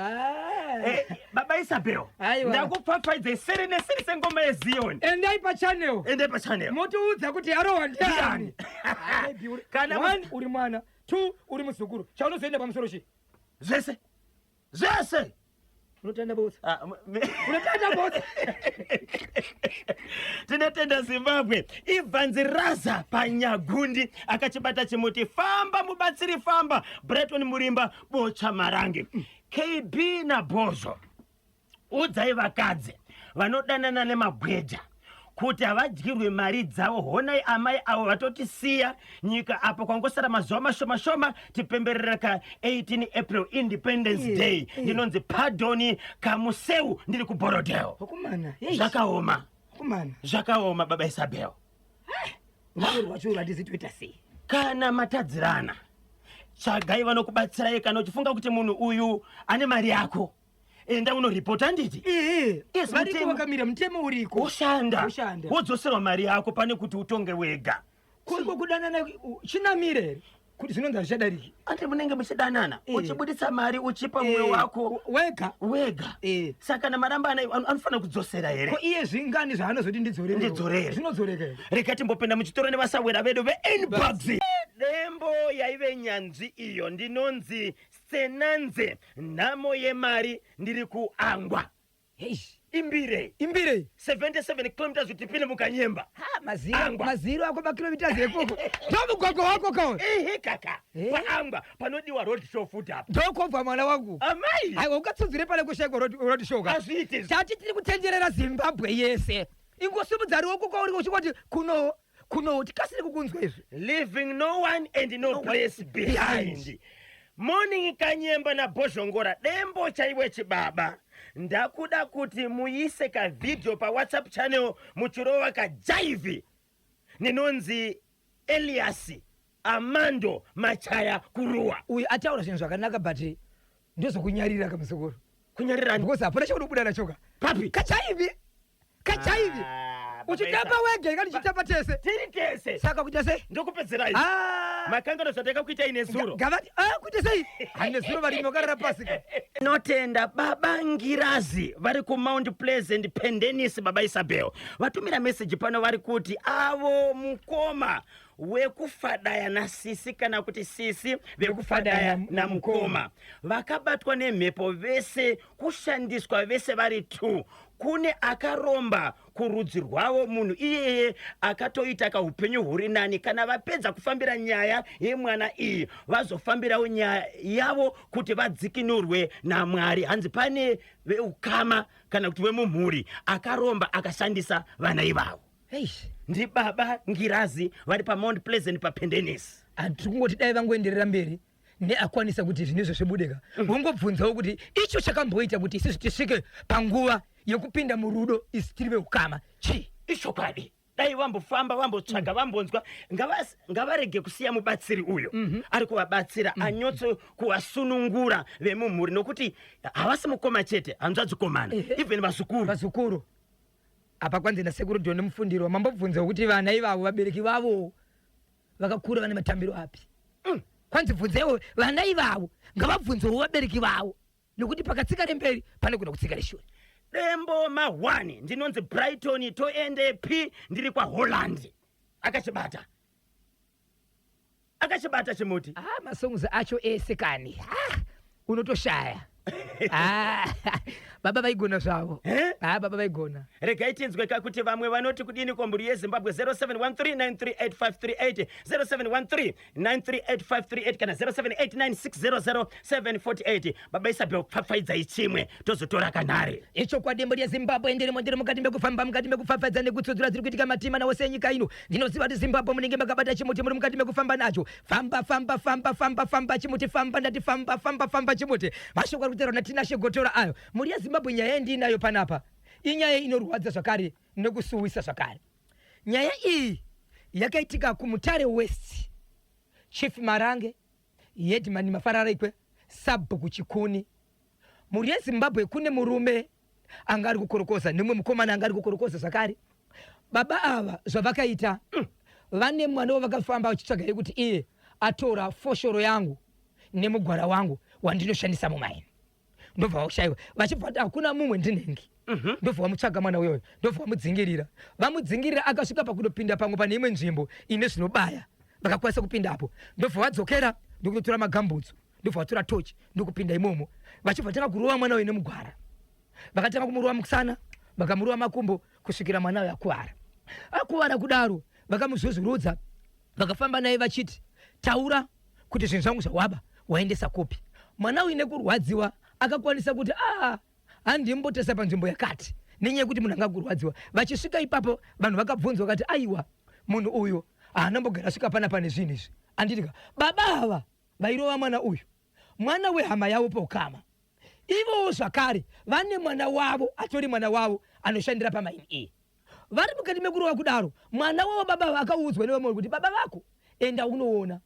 Speaker 1: baba Isabel ndakupfapfaidzai seri neseri sengoma yezioni
Speaker 2: endai pachannel motiudza kuti arohwa ndiani
Speaker 1: kana
Speaker 2: 1 uri mwana 2 uri muzukuru chaunozoenda pamusoro chi
Speaker 1: zvese
Speaker 2: unotanda botsa
Speaker 1: tinotenda Zimbabwe ibvanzi raza panyagundi akachibata chimuti famba mubatsiri famba Breton Murimba bocha marange KB naBozo udzai vakadzi vanodanana nemagwedha kuti havadyirwe mari dzavo honai amai avo vatotisiya nyika apo kwangosara mazuva mashoma tipemberera ka 18 April Independence Day ndinonzi Pardon Kamuseu ndiri kuBorodeo zvakaoma baba Isabel kana matadzirana tsvagai vanokubatsirai kana uchifunga kuti munhu uyu ane mari yako enda unoripota nditi
Speaker 2: varikuvakamira mutemo uriko
Speaker 1: ushanda wodzoserwa mari yako pane kuti utonge wega
Speaker 2: kuriko kudanana chinamire here kuti zvinonzi hazvichadariki
Speaker 1: ande munenge muchidanana uchibuditsa mari uchipa mumwe wako wega saka namaramba anofanira kudzosera here
Speaker 2: ko iye zvingani zvaanozoti ndidzorere zvinodzoreka here
Speaker 1: reka timbopinda muchitoro nevasawera vedu veinbugs dembo yaive nyanzvi iyo ndinonzi Senanze nhamo yemari ndiri kuangwa imbire 77 kilometers utipinde mukanyemba
Speaker 2: maziro ako makilometers ekoko ndomugwagwa wako kawe
Speaker 1: kaka paangwa panodiwa road show futi apa
Speaker 2: ndokobva mwana wangu
Speaker 1: amai
Speaker 2: aiwa ukatsudzire pane kushaikwa road show ka
Speaker 1: azviiti
Speaker 2: tati tiri kutenderera Zimbabwe yese ingosumudza ruoko kwauri uchingoti kuno tikasiri kukunzwa izvi
Speaker 1: leaving no one and no place behind morning kanyemba naBozhongora dembo chaiwe chibaba ndakuda kuti muise ka video pa WhatsApp channel muchirova ka jive ninonzi Elias Amando Machaya Kuruwa
Speaker 2: uyu ataura zvinhu zvakanaka but ndozokunyarira kamusokoro
Speaker 1: kunyarira
Speaker 2: because hapana chaunobuda nachoka
Speaker 1: papi
Speaker 2: kachaivi uchitamba wege kani chitamba tese
Speaker 1: tiri tese
Speaker 2: saka kuita sei
Speaker 1: ndokupedzera izvi makangano zvateka kuita ine zuro
Speaker 2: gavati kuita sei hane zuro vari nokarara pasi
Speaker 1: notenda baba Ngirazi vari kuMount Pleasant Pendennis baba Isabel vatumira message pano vari kuti avo mukoma wekufadaya nasisi kana kuti sisi vekufadaya namukoma vakabatwa nemhepo vese kushandiswa vese vari 2 kune akaromba kurudzi rwavo munhu iyeye akatoita kaupenyu huri nani kana vapedza kufambira nyaya yemwana iyi vazofambirawo nyaya yavo kuti vadzikinurwe naMwari. Hanzi pane veukama kana kuti vemumhuri akaromba akashandisa vana ivavo. Ndi baba ngirazi vari paMount Pleasant paPendennis.
Speaker 2: Tiri kungoti dai vangoenderera mberi neakwanisa kuti zvinizvo zvibudika vongobvunzawo kuti icho chakamboita kuti isusu tisvike panguva yekupinda murudo isi tiri veukama chii
Speaker 1: ichokwadi. Dai vambofamba vambotsvaga vambonzwa ngavarege kusiya mubatsiri uyo ari kuvabatsira anyotso kuvasunungura vemumhuri nokuti havasi mukoma chete hanzvadzikomana even vazukuru
Speaker 2: apa kwanzi nasekuru John Mufundiro mambobvunza kuti vana ivavo vabereki vavo vakakura vane matambiro api kwanzi bvunzewo vana ivavo ngavabvunzewo vabereki vavo nokuti pakatsika nemberi pane kuda kutsika neshure.
Speaker 1: Dembo ma1 ndinonzi Brighton toende P ndiri kwa Holland akachibata chimuti
Speaker 2: masongs acho ese kani unotoshaya baba vaigona zvavo baba vaigona.
Speaker 1: Regai tinzweka kuti vamwe vanoti kudini komburi yeZimbabwe 0713938538 0713938538 kana 0789600748 baba Isabel pfapfaidzai chimwe tozotora kanhare
Speaker 2: icho kwa dembo reZimbabwe ndiri mukati mekufamba mukati mekupfapfaidza nekutsudzura dziri kuitika matima nawo senyika ino ndinoziva kuti Zimbabwe munenge makabata chimuti muri mukati mekufamba nacho famba chimuti famba ndati famba chimuti mashoko ari kutaura natinashe gotora ayo muri yeZimbabwe. Nyaya yendinayo panapa inyaya inorwadza zvakare nekusuwisa zvakare. Nyaya iyi yakaitika kuMutare West, Chief Marange, Headman Mafararekwe, Sabhuku Chikuni. Muri yeZimbabwe kune murume anga ari kukorokoza nemwe mukomana anga ari kukorokoza zvakare. Baba ava zvavakaita vane mwana wavakafamba vachitsvaga kuti iye atora foshoro yangu nemugwara wangu wandinoshandisa mumaini ndobva vakushaiwa vachibva kuti hakuna mumwe ndinengi ndobva vamutsvaga mwana uyoyo ndobva vamudzingirira akasvika pakundopinda pamwe pane imwe nzvimbo ine zvinobaya vakakwanisa kupinda apo ndobva vadzokera ndokutora magambutso ndobva vatora tochi ndokupinda imomo vachibva vatanga kurova mwana uyo nemugwara vakatanga kumurova mukusana vakamurova makumbo kusvikira mwana uyo akuvara kudaro vakamuzvuzvurudza vakafamba naye vachiti taura kuti zvinhu zvangu zvawaba waendesa kopi. Mwana uyu nekurwadziwa akakwanisa kuti handimbotesa panzvimbo yakati nenyaya yekuti munhu angakurwadziwa. Vachisvika ipapo vanhu vakabvunzwa vakati aiwa munhu uyu haanambogara svika panapa nezvinhu izvi anditika baba ava vairova mwana wehama yavo paukama ivowo zvakare vane mwana wavo atori mwana wavo anoshandira pamaini iyi vari mukati mekurova kudaro mwana wavo baba ava akaudzwa nevamwe kuti baba vako enda unoona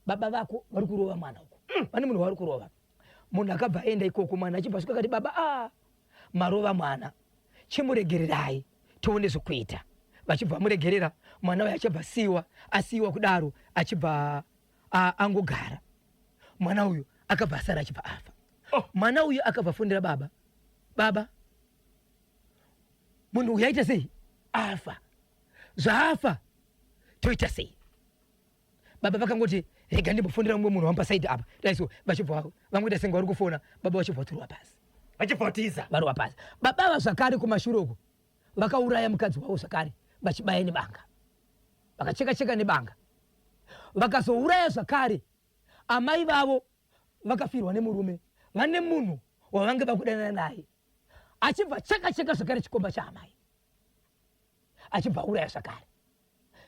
Speaker 2: baba vako vari kurova mwana uko vane munhu vari kurova. Munhu akabva aenda ikoko mwana achibva svika akati baba marova mwana chimuregererai tione zvokuita. Vachibva vamuregerera mwana uyu achibva asiyiwa kudaro achibva angogara. Mwana uyu akabva asara achibva afa. Mwana uyu akabva afundira baba munhu uyu aita sei afa zvaafa toita sei. Baba vakangoti rega ndimbofundira mumwe munhu wamupasaidi apa daiso vachibva vamwita senga vari kufona baba vachibva vaturwa pasi
Speaker 1: vachibvautiza
Speaker 2: varwa pasi. Baba ava zvakare kumashure uko vakauraya mukadzi wavo zvakare vachibaya nebanga vakacheka nebanga vakazouraya zvakare amai vavo vakafirwa nemurume vane munhu wavange vakudanana naye achibva cheka zvakare chikomba chaamai achibva uraya zvakare.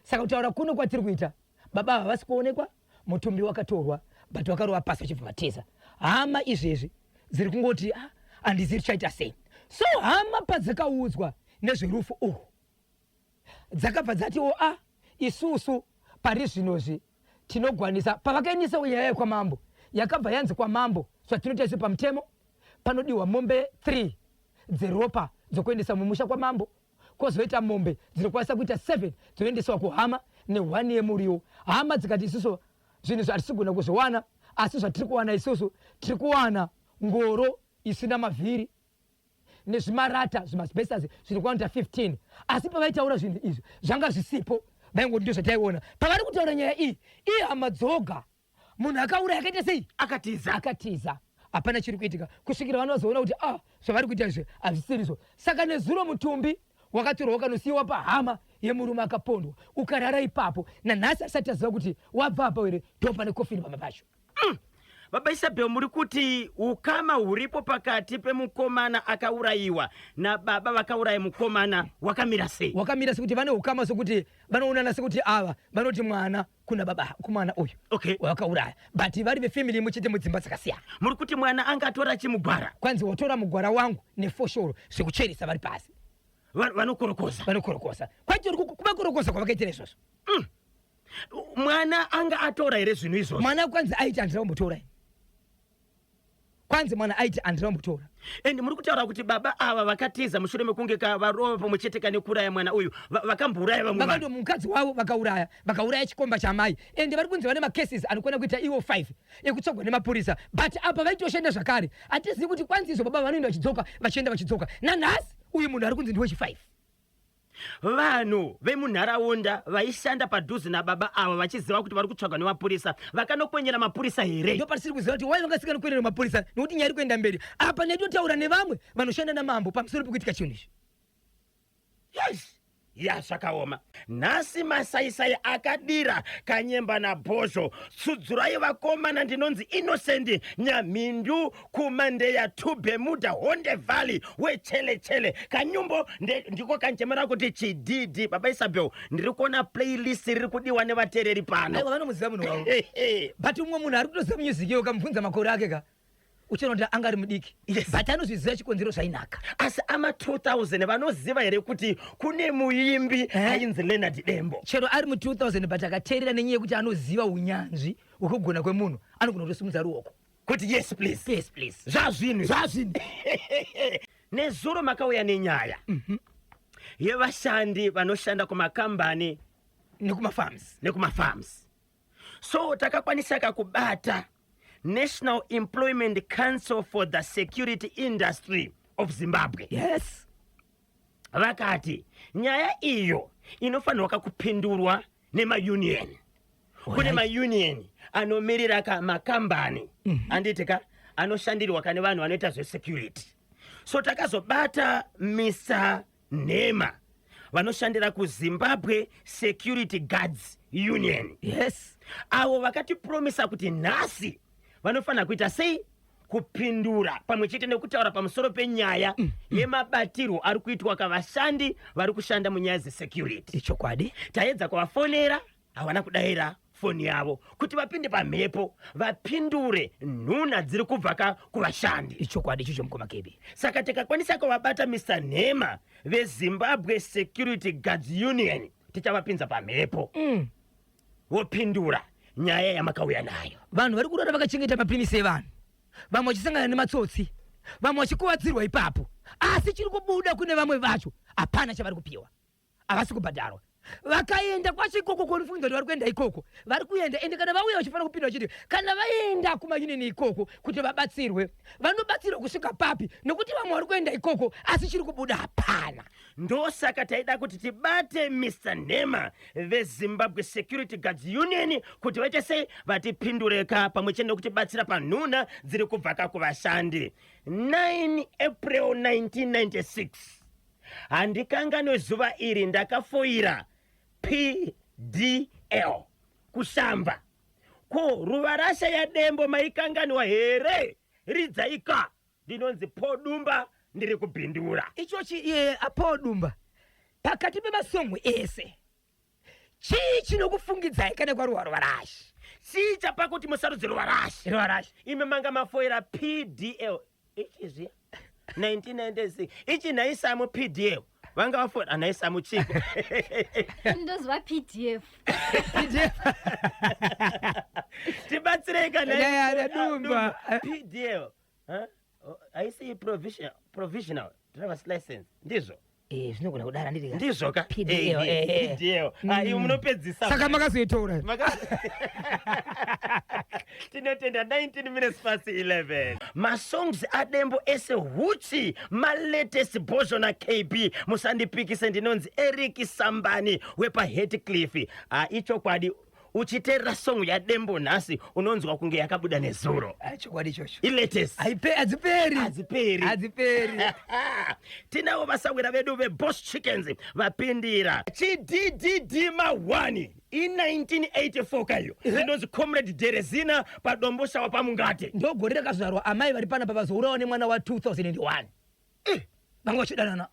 Speaker 2: Saka kutaura kuno kwatiri kuita baba ava vasi kuonekwa mutumbi wakatorwa but vakarova pasi vachibva vateza hama izvezvi dziri kungoti handizivi tichaita sei. So hama padzakaudzwa nezverufu urwu dzakabva dzatiwo isusu pari zvinozvi tinogwanisa pavakaendesa nyaya yekwamambo yakabva yanzi kwamambo zvatinoita isu pamutemo panodiwa mombe 3 dzeropa dzokuendesa mumusha kwamambo kwozoita mombe dzinokwanisa kuita 7 dzoendeswa kuhama ne1 yemuriwo. Hama dzikati isusu zvinhu zvatisigona kuzowana asi zvatiri kuwana isusu tiri kuwana ngoro isina mavhiri nezvimarata zvimasibesasi zviri kuwanita 15 asi pavaitaura zvinhu izvi zvanga zvisipo baingo ndizo taiona pakati kutaura nyaya iyi amadzoga munhu akaura yakaita sei akatiza hapana chiri kuitika kusvikira vanozoona kuti zvavari kuita izve hazvisiriso. Saka nezuro mutumbi wakatorwa ukanosiyiwa pahama yemurume akapondwa ukarara ipapo nanhasi asati aziva kuti wabva apa here ndopane kofini pamba pacho.
Speaker 1: Baba Isabel, muri kuti ukama huripo pakati pemukomana akaurayiwa na baba vakauraya mukomana wakamira sei?
Speaker 2: Wakamira sekuti vane ukama sokuti vanoonana sekuti ava vanoti mwana kuna baba kumwana uyu wakauraya, but vari vefamily imwe chete mudzimba dzakasiyana.
Speaker 1: Muri kuti mwana angatora chimugwara?
Speaker 2: Kwanzi watora mugwara wangu nefoshoro zvekucheresa vari pasi vanokorokosa kwacho kumakorokosa kwavakaitira izvozvo.
Speaker 1: Mwana anga atora here zvinhu izvozvo?
Speaker 2: Mwana kwanzi aiti handira kumbotora, kwanzi mwana aiti handira kumbotora.
Speaker 1: Endi muri kutaura kuti baba ava vakatiza mushure mekunge varova pamwe chete kane kuraya mwana uyu vakambouraya vamwe vanhu?
Speaker 2: Mukadzi wavo vakauraya chikomba chamai, ende vari kunzi vane macases anokwana kuita iwo 5 ekutsvagwa nemapurisa, but apa vaitoshanda zvakare. Hatizivi kuti kwanzi izvo baba vanoenda vachidzoka nanhasi uyu munhu ari kunzi ndiwe chi5.
Speaker 1: Vanhu vemunharaunda vaishanda padhuze nababa ava vachiziva kuti vari kutsvagwa nemapurisa vakanokwenyera mapurisa here?
Speaker 2: Ndo patisiri kuziva kuti wai vangasika nokwenyera mapurisa nekuti nyaya iri kuenda mberi. Apa netotaura nevamwe vanoshanda namambo pamusoro pekuitika chinhu izvi.
Speaker 1: Yes, zvakaoma. Nhasi masaisai akadira kanyemba nabhozho sudzurai vakomana ndinonzi Innocent Nyamhindu kumandeya tubemuda Honde Valley wechele kanyumbo ndiko kanjemera kuti chididi. Baba Isabel, ndiri kuona playlist riri kudiwa nevateereri pano.
Speaker 2: Aiwa vanomuziva munhu wavo but umwe munhu ari kutoziva music iyo ukamubvunza makore ake ka uchiona kuti anga ari mudiki, but anozviziva chikonzero zvainaka.
Speaker 1: Asi ama 2000 vanoziva here kuti kune muimbi ainzi Leonard Dembo?
Speaker 2: Chero ari mu2000 but akateerera nenyaya yekuti anoziva unyanzvi hwekugona kwemunhu anogona kutosimudza ruoko
Speaker 1: kuti yes please zvazvinhu nezuro makauya nenyaya yevashandi vanoshanda kumakambani nekumafarms. So takakwanisa kubata National Employment Council for the Security Industry of Zimbabwe.
Speaker 2: Yes.
Speaker 1: Vakati nyaya iyo inofanirwa kupindurwa nema-union. Kune ma-union anomirira makambani anditika anoshandirwa kane vanhu vanoita zve-security. So takazobata Mr. Nema vanoshandira kuZimbabwe Security Guards Union.
Speaker 2: Yes.
Speaker 1: Avo vakatipromisa kuti nhasi vanofanira kuita sei kupindura pamwe chete nekutaura pamusoro penyaya yemabatirwo ari kuitwa kavashandi vari kushanda munyaya dzesecurity.
Speaker 2: Ichokwadi.
Speaker 1: Taedza kuvafonera havana kudayira foni yavo kuti vapinde pamhepo vapindure nhuna dziri kubva kuvashandi.
Speaker 2: Ichokwadi ichocho mukoma Kebe.
Speaker 1: Saka tikakwanisa kuvabata Mr. Nema veZimbabwe Security Guards Union tichavapinza pamhepo vopindura nyaya yamakauya nayo.
Speaker 2: Vanhu vari kurara vakachengeta mapinisi evanhu, vamwe vachisangana nematsotsi, vamwe vachikuvadzirwa ipapo, asi chiri kubuda kune vamwe vacho hapana chavari kupiwa, havasi kubhadharwa. Vakaenda kwacho ikoko korifunga kuti vari kuenda ikoko, vari kuenda ende kana vauya vachifanira kupinda vachiti kana vaenda kumayunini ikoko kuti vabatsirwe vanobatsirwa kusvika papi, nekuti vamwe vari kuenda ikoko asi chiri kubuda hapana.
Speaker 1: Ndosaka taida kuti tibate Mr. Nema veZimbabwe Security Guards Union kuti vaite sei vatipindureka pamwe chete nokutibatsira panhuna dziri kubva kuvashandi. 9 April 1996 handikangane zuva iri ndakafoira PDL kushamba. Ko ruvarasha yaDembo maikanganwa here? Ridzaika ndinonzi Podumba ndiri kupindura.
Speaker 2: Ichochi apodumba pakati pemasongwe ese chii chinokufungidzai kana kwaruwa ruvarashi?
Speaker 1: Chii chapakuti musarudze ruvarashi? Ime manga mafoira PDL ichizvi 1996 ichi nhaisamu PDL vanga vafoira nhaisamu chiko
Speaker 3: ndozva PDF
Speaker 1: tibatsireka
Speaker 2: Dumba
Speaker 1: PDL haisi provisional driver's license ndizvo?
Speaker 2: Zvinogona kudara ndiri
Speaker 1: ndizvo ka
Speaker 2: PDL
Speaker 1: iwe munopedzisa
Speaker 2: saka makazoitora
Speaker 1: tinotenda 19 minutes past 11 masongs adembo ese huchi malatest bozho na KB musandipikise ndinonzi Eric Sambani wepa Heathcliff ichokwadi uchiterera song ya dembo nhasi unonzwa kunge yakabuda nezuro
Speaker 2: chokwadi chocho
Speaker 1: ilatest
Speaker 2: adziperi
Speaker 1: tinawo vasawira vedu veBoss Chickens vapindira chiddd ma1 in 1984 kayo zinonzi Comrade Derezina padombosa wapamungate
Speaker 2: ndogore rakazvarwa amai vari pana pavazourawo nemwana wa 2001 vanga vachidanana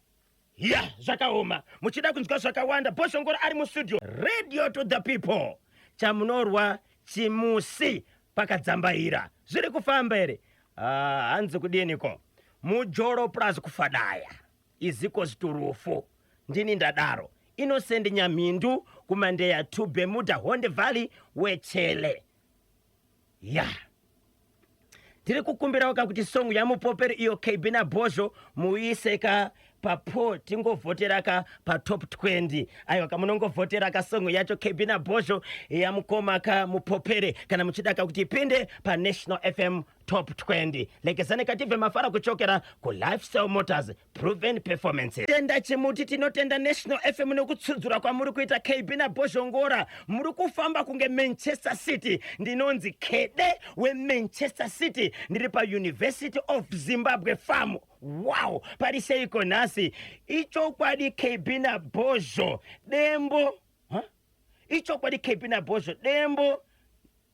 Speaker 1: ya zvakaoma muchida kunzwa zvakawanda Boshongora ari mustudio Radio to the People chamunorwa chimusi pakadzambaira zviri kufamba here hanzi kudieniko mujoro plus kufadaya equals to rufu ndini ndadaro Innocent Nyamindu kumandeya to Bermuda Honde Valley wechele ya tiri kukumbirawo kuti song yamupoperi iyo KB na Bozho muiseka papo tingovhoteraka pa top 20 aiwa kamunongovhoteraka song yacho KB na Bozho yamukomaka mupopere kana muchidaka kuti ipinde pa National FM top 20 lekezane kative mafara kuchokera ku Lifestyle Motors proven performance tenda chimuti tinotenda National FM nekutsudzura kwamuri kuita KB na Boshongora muri kufamba kunge Manchester City ndinonzi Kede we Manchester City ndiri pa University of Zimbabwe farm wow pariseiko nhasi ichokwadi KB na Bozho dembo ichokwadi KB na Bozho dembo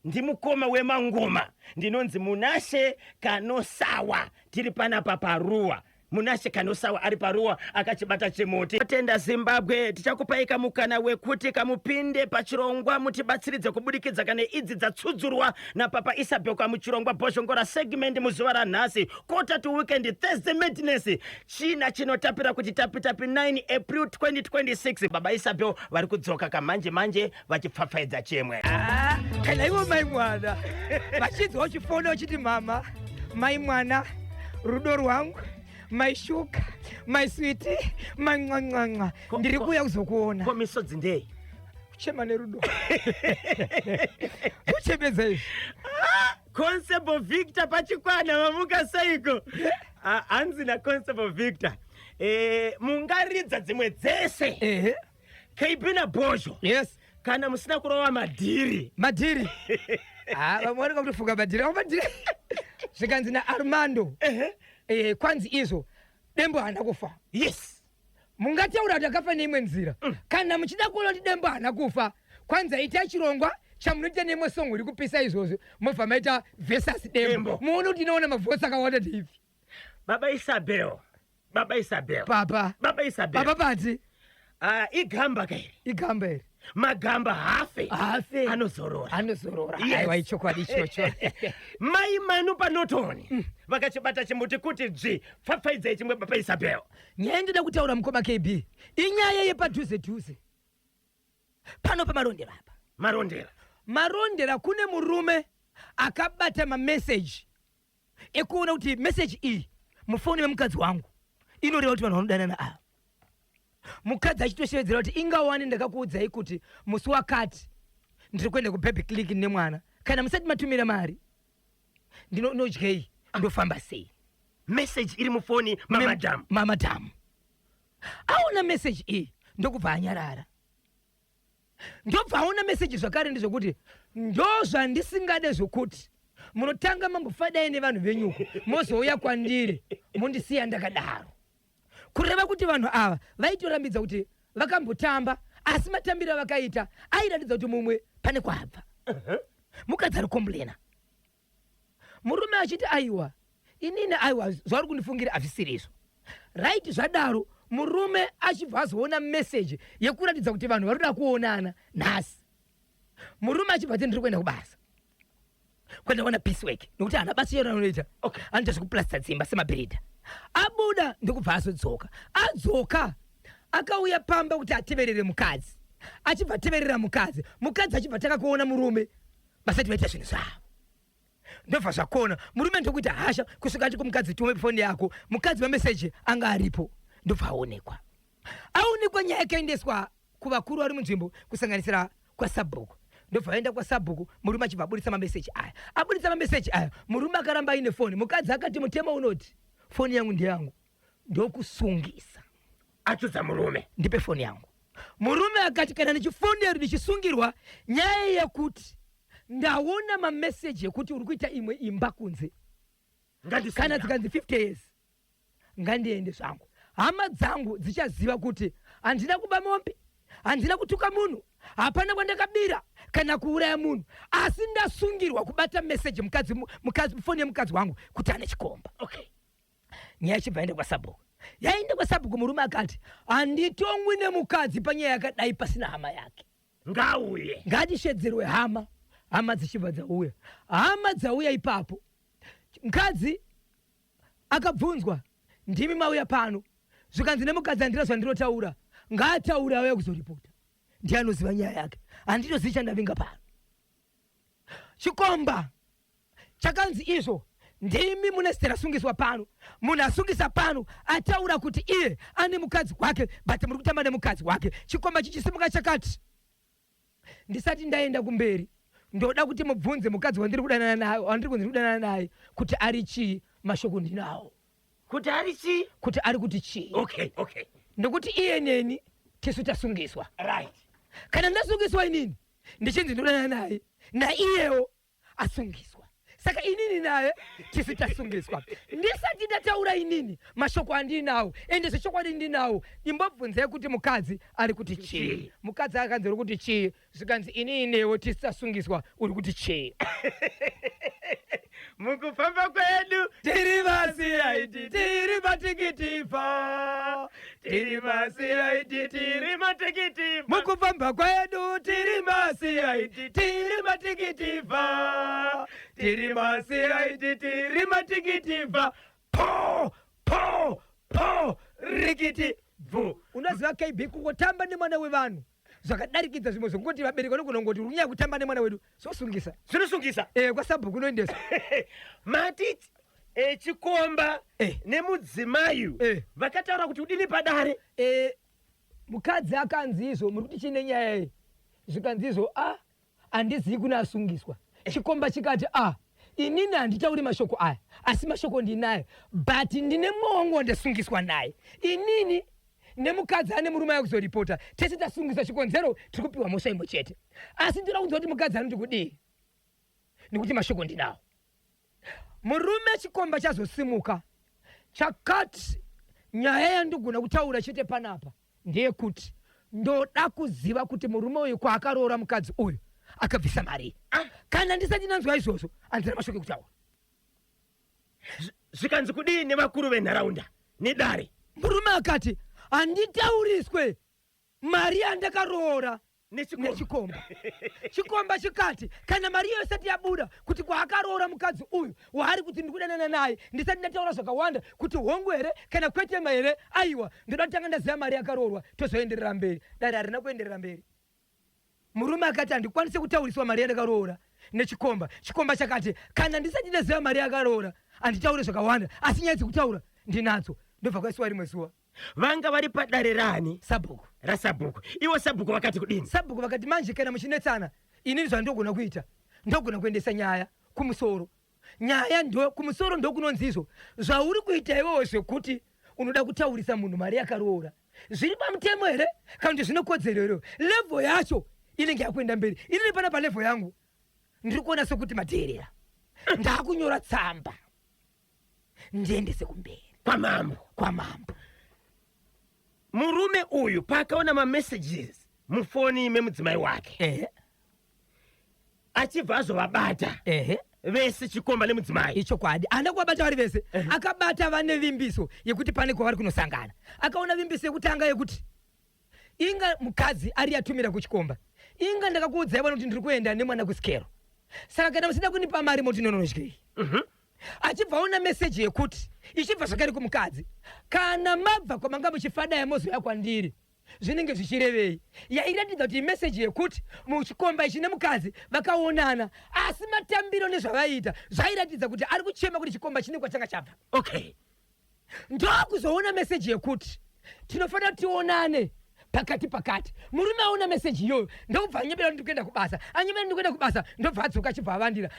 Speaker 1: ndimukoma wemangoma ndinonzi Munashe Kanosawa tiri panapa paruwa Munashe Kanosawa ari paruwa akachibata chimuti tenda Zimbabwe tichakupaika mukana wekuti kamupinde pachirongwa mutibatsiridze kubudikidza kana idzi dzatsudzurwa napapa Isabel kamuchirongwa Boshongora segment muzuva ranhasi quarter to weekend Thursday madness china chinotapira kuti tapi 9 April 2026 baba Isabel vari kudzoka kamanje vachipfapfaidza chemwe
Speaker 2: kana iwo mai mwana vachidzawo chifono uchiti mama mai mwana rudo rwangu maishuka maiswiti mang'ang'ang'a ndiri kuya kuzokuona
Speaker 1: komisodzi ndei
Speaker 2: kuchema nerudo kuchemedza izvi
Speaker 1: Constable Victor pachikwana mamuka saiko hanzi na Constable Victor mungaridza dzimwe dzese KB na Bozho
Speaker 2: yes
Speaker 1: kana musina kurova madhiri
Speaker 2: vamwe kuti fuka madhiri zvikanzi naArmando kwanzi izvo dembo hana kufa
Speaker 1: yes
Speaker 2: mungataura kuti akafa neimwe nzira kana muchida kuona kuti dembo hana kufa kwanza itai chirongwa chamunoita neimwe song iri kupisa izvozvo mobva maita versus dembo muone kuti inoona mavhosi akawanda ndivi
Speaker 1: baba Isabel
Speaker 2: papa pati
Speaker 1: igamba kairi
Speaker 2: igamba iri
Speaker 1: magamba hafe anozorora
Speaker 2: aiwa ichokwadi ichocho
Speaker 1: mai manu panotoni vakachibata chimuti kuti pfapfaidzai chimwe baba Isabel
Speaker 2: nyaya ndida kutaura mukoma KB inyaya yepadhuze pano pamarondera apa marondera kune murume akabata mameseji ekuona kuti meseji iyi mufoni wemukadzi wangu inoreva kuti vanhu vanodanana ava mukadzi achitoshevedzera kuti ingawani ndakakuudzai kuti musi wakati ndiri kuenda kubaby clinic nemwana kana musati matumira mari ndinodyei ndofamba sei
Speaker 1: meseji iri mufoni
Speaker 2: mamadamu aona meseji iyi ndokubva anyarara ndobva aona meseji zvakare ndezvokuti ndozvandisingade zvokuti munotanga mambofadai nevanhu venyuko mozouya kwandiri mundisiya ndakadaro kureva kuti vanhu ava vaitorambidza kuti vakambotamba asi matambiro vakaita airatidza kuti mumwe pane kwabva mukadzi ari komblena murume achiti aiwa inini aiwa zvauri kundifungira hazvisiri izvo raiti zvadaro murume achibva azoona meseji yekuratidza kuti vanhu vari kuda kuonana nhasi murume achibva ati ndiri kuenda kubasa kwenda kuona piecework nokuti hana basa iro anoita anoita zvekuplasta dzimba semabhiridha abuda ndokubva adzoka akauya pamba kuti ateverere mukadzi achibva ateverera mukadzi achibva taka kuona murume vasati vaita zvinhu zvavo ndobva zvakona murume ndokuti hasha kusvika ati kumukadzi tume foni yako mukadzi wameseji anga aripo ndobva aonekwa nyaya ikaendeswa kuvakuru vari munzvimbo kusanganisira kwaSabhuku ndobva aenda kwaSabhuku, murume achibva abudisa mameseji aya, murume akaramba aine foni, mukadzi akati mutemo unoti foni yangu ndiyangu, ndokusungisa.
Speaker 1: Achudza murume,
Speaker 2: ndipe foni yangu. Murume akati kana ndichifonero ndichisungirwa nyaya yekuti ndaona mameseji ekuti uri kuita imwe imba kunze, kana dzikanzi 50 years ngandiende zvangu. Hama dzangu dzichaziva kuti handina kuba mombe, handina kutuka munhu, hapana kwandakabira kana kuuraya munhu, asi ndasungirwa kubata meseji mukadzi foni yemukadzi wangu kuti ane chikomba.
Speaker 1: Okay.
Speaker 2: Nyaya chibva yaenda kwaSabhuku. Yaenda kwaSabhuku, murume akati handitongwi nemukadzi panyaya yakadai pasina hama yake.
Speaker 1: Ngauye.
Speaker 2: Ngatishedzerwe hama. Hama dzichibva dzauya. Hama dzauya ipapo. Mukadzi akabvunzwa, ndimi mauya pano. Zvikanzi nemukadzi handina zvandinotaura, ngaataure auya kuzoripota. Ndiye anoziva nyaya yake. Handinozivi chandavinga pano. Chikomba chakanzi izvo ndimi munestera sungiswa pano. Munhu asungisa pano ataura kuti iye ane mukadzi wake, but muri kutamba nemukadzi wake. Chikomba chichisimuka chakati, ndisati ndaenda kumberi ndoda kuti mubvunze mukadzi wandiri kudanana naye kuti ari chii, mashoko ndinawo.
Speaker 1: Kuti ari chii?
Speaker 2: Kuti ari kuti chii.
Speaker 1: Okay.
Speaker 2: Ndikuti iye neni tisu tasungiswa.
Speaker 1: Right.
Speaker 2: Kana ndasungiswa inini ndichinzi ndodanana naye naiyewo asungiswa. Saka inini naye tisu tasungiswa. Ndisati ndataura inini mashoko andinawo, ende zvichokwadi ndinawo. Imbobvunzei kuti mukadzi ari kuti chii. Mukadzi akanzi uri kuti chii, zvikanzi inini newo tisu tasungiswa uri kuti chii.
Speaker 1: Mukufamba kwedu
Speaker 2: tiri vasiraiti tiri matikitifa, tiri masiraiti tiri matikitifa. Mukufamba kwedu tiri masiraiti tiri matikitifa, tiri masiraiti tiri matikitifa. Po rikiti vu. Unaziva KB kungotamba nemwana wevanhu zvakadarikidza zvimwe zvokungoti vabereki vanogona runyaya kutamba nemwana wedu sosungisa.
Speaker 1: Zvinosungisa.
Speaker 2: KwaSabhuku unoendesa.
Speaker 1: Matiti chikomba nemudzimai vakataura kuti udini padare.
Speaker 2: Mukadzi akanzi izvo muri kuti chine nyaya iyi, zvikanzi izvo handizivi kuna asungiswa. Chikomba chikati inini handitauri mashoko aya, asi mashoko ndinayo, but ndine mongo ndasungiswa naye. Inini nemukadzi ane murume yakuzoripota, tese tasungisa chikonzero tiri kupiwa mhosva imwe chete. Asi ndira kunzwa kuti mukadzi anoti kudii, nekuti mashoko ndinawo. Murume chikomba chazosimuka chakati nyaya yandigona kutaura chete panapa ndeyekuti ndoda kuziva kuti murume uyu kwaakaroora mukadzi uyu akabvisa mari. Kana ndisati nanzwa izvozvo handina mashoko ekutaura.
Speaker 1: Zvikanzi kudii nevakuru venharaunda nedare?
Speaker 2: Murume akati handitauriswe mari yandakaroora nechikomba. Chikomba chikati kana mari iyo isati yabuda kuti kwaakaroora mukadzi uyu waari kuti ndikudanana naye, ndisati ndataura zvakawanda kuti hongu here kana kwete here, aiwa ndoda kutanga ndaziva mari yakaroorwa tozoenderera mberi. Dare harina kuenderera mberi. Murume akati handikwanise kutauriswa mari yandakaroora nechikomba. Chikomba chakati kana ndisati ndaziva mari yakaroora handitaure zvakawanda, asi nyaya dzekutaura ndinadzo. Ndobva kwaisiwa rimwe zuva
Speaker 1: vanga vari padare rani?
Speaker 2: Sabhuku.
Speaker 1: RaSabhuku. Iwo Sabhuku vakati kudini?
Speaker 2: Sabhuku vakati manje kana muchinetsana inini zvandogona kuita ndogona kuendesa nyaya kumusoro. Nyaya kumusoro ndokunonzi izvo zvauri kuita iwewo zvekuti unoda kutaurisa munhu mari yakaroora zviri pamutemo here kana kuti zvinokodzero here. Level yacho inenge yakuenda mberi. Inini pana palevel yangu ndiri kuona sekuti madheerera ndakunyora tsamba ndiendese kumberi kwamambo.
Speaker 1: Murume uyu paakaona mamessages mufoni memudzimai wake achibva azovabata vese chikomba nemudzimai.
Speaker 2: Ichokwadi haana kuvabata vari vese. Akabata vane vimbiso yekuti pane kwavari kunosangana. Akaona vimbiso yekutanga yekuti inga mukadzi ari yatumira kuchikomba, inga ndakakuudzai vano kuti ndiri kuenda nemwana kusikero, saka kana musida kunipa mari moti nononodyei. Achibva aona meseji yekuti ichibva zvakare kumukadzi, kana mabva kwamanga muchifada yamozoya kwandiri zvinenge zvichirevei. Yairatidza kuti imeseji yekuti muchikomba ichi nemukadzi vakaonana, asi matambiro nezvavaita zvairatidza kuti ari kuchema kuti chikomba chine kwachanga chabva.
Speaker 1: Okay.
Speaker 2: Ndokuzoona meseji yekuti tinofanira tionane pakati murume aona meseji iyoyo ndobva anyemera kuti ndikuenda kubasa anyemera ndikuenda kubasa ndobva adzoka achibva avandira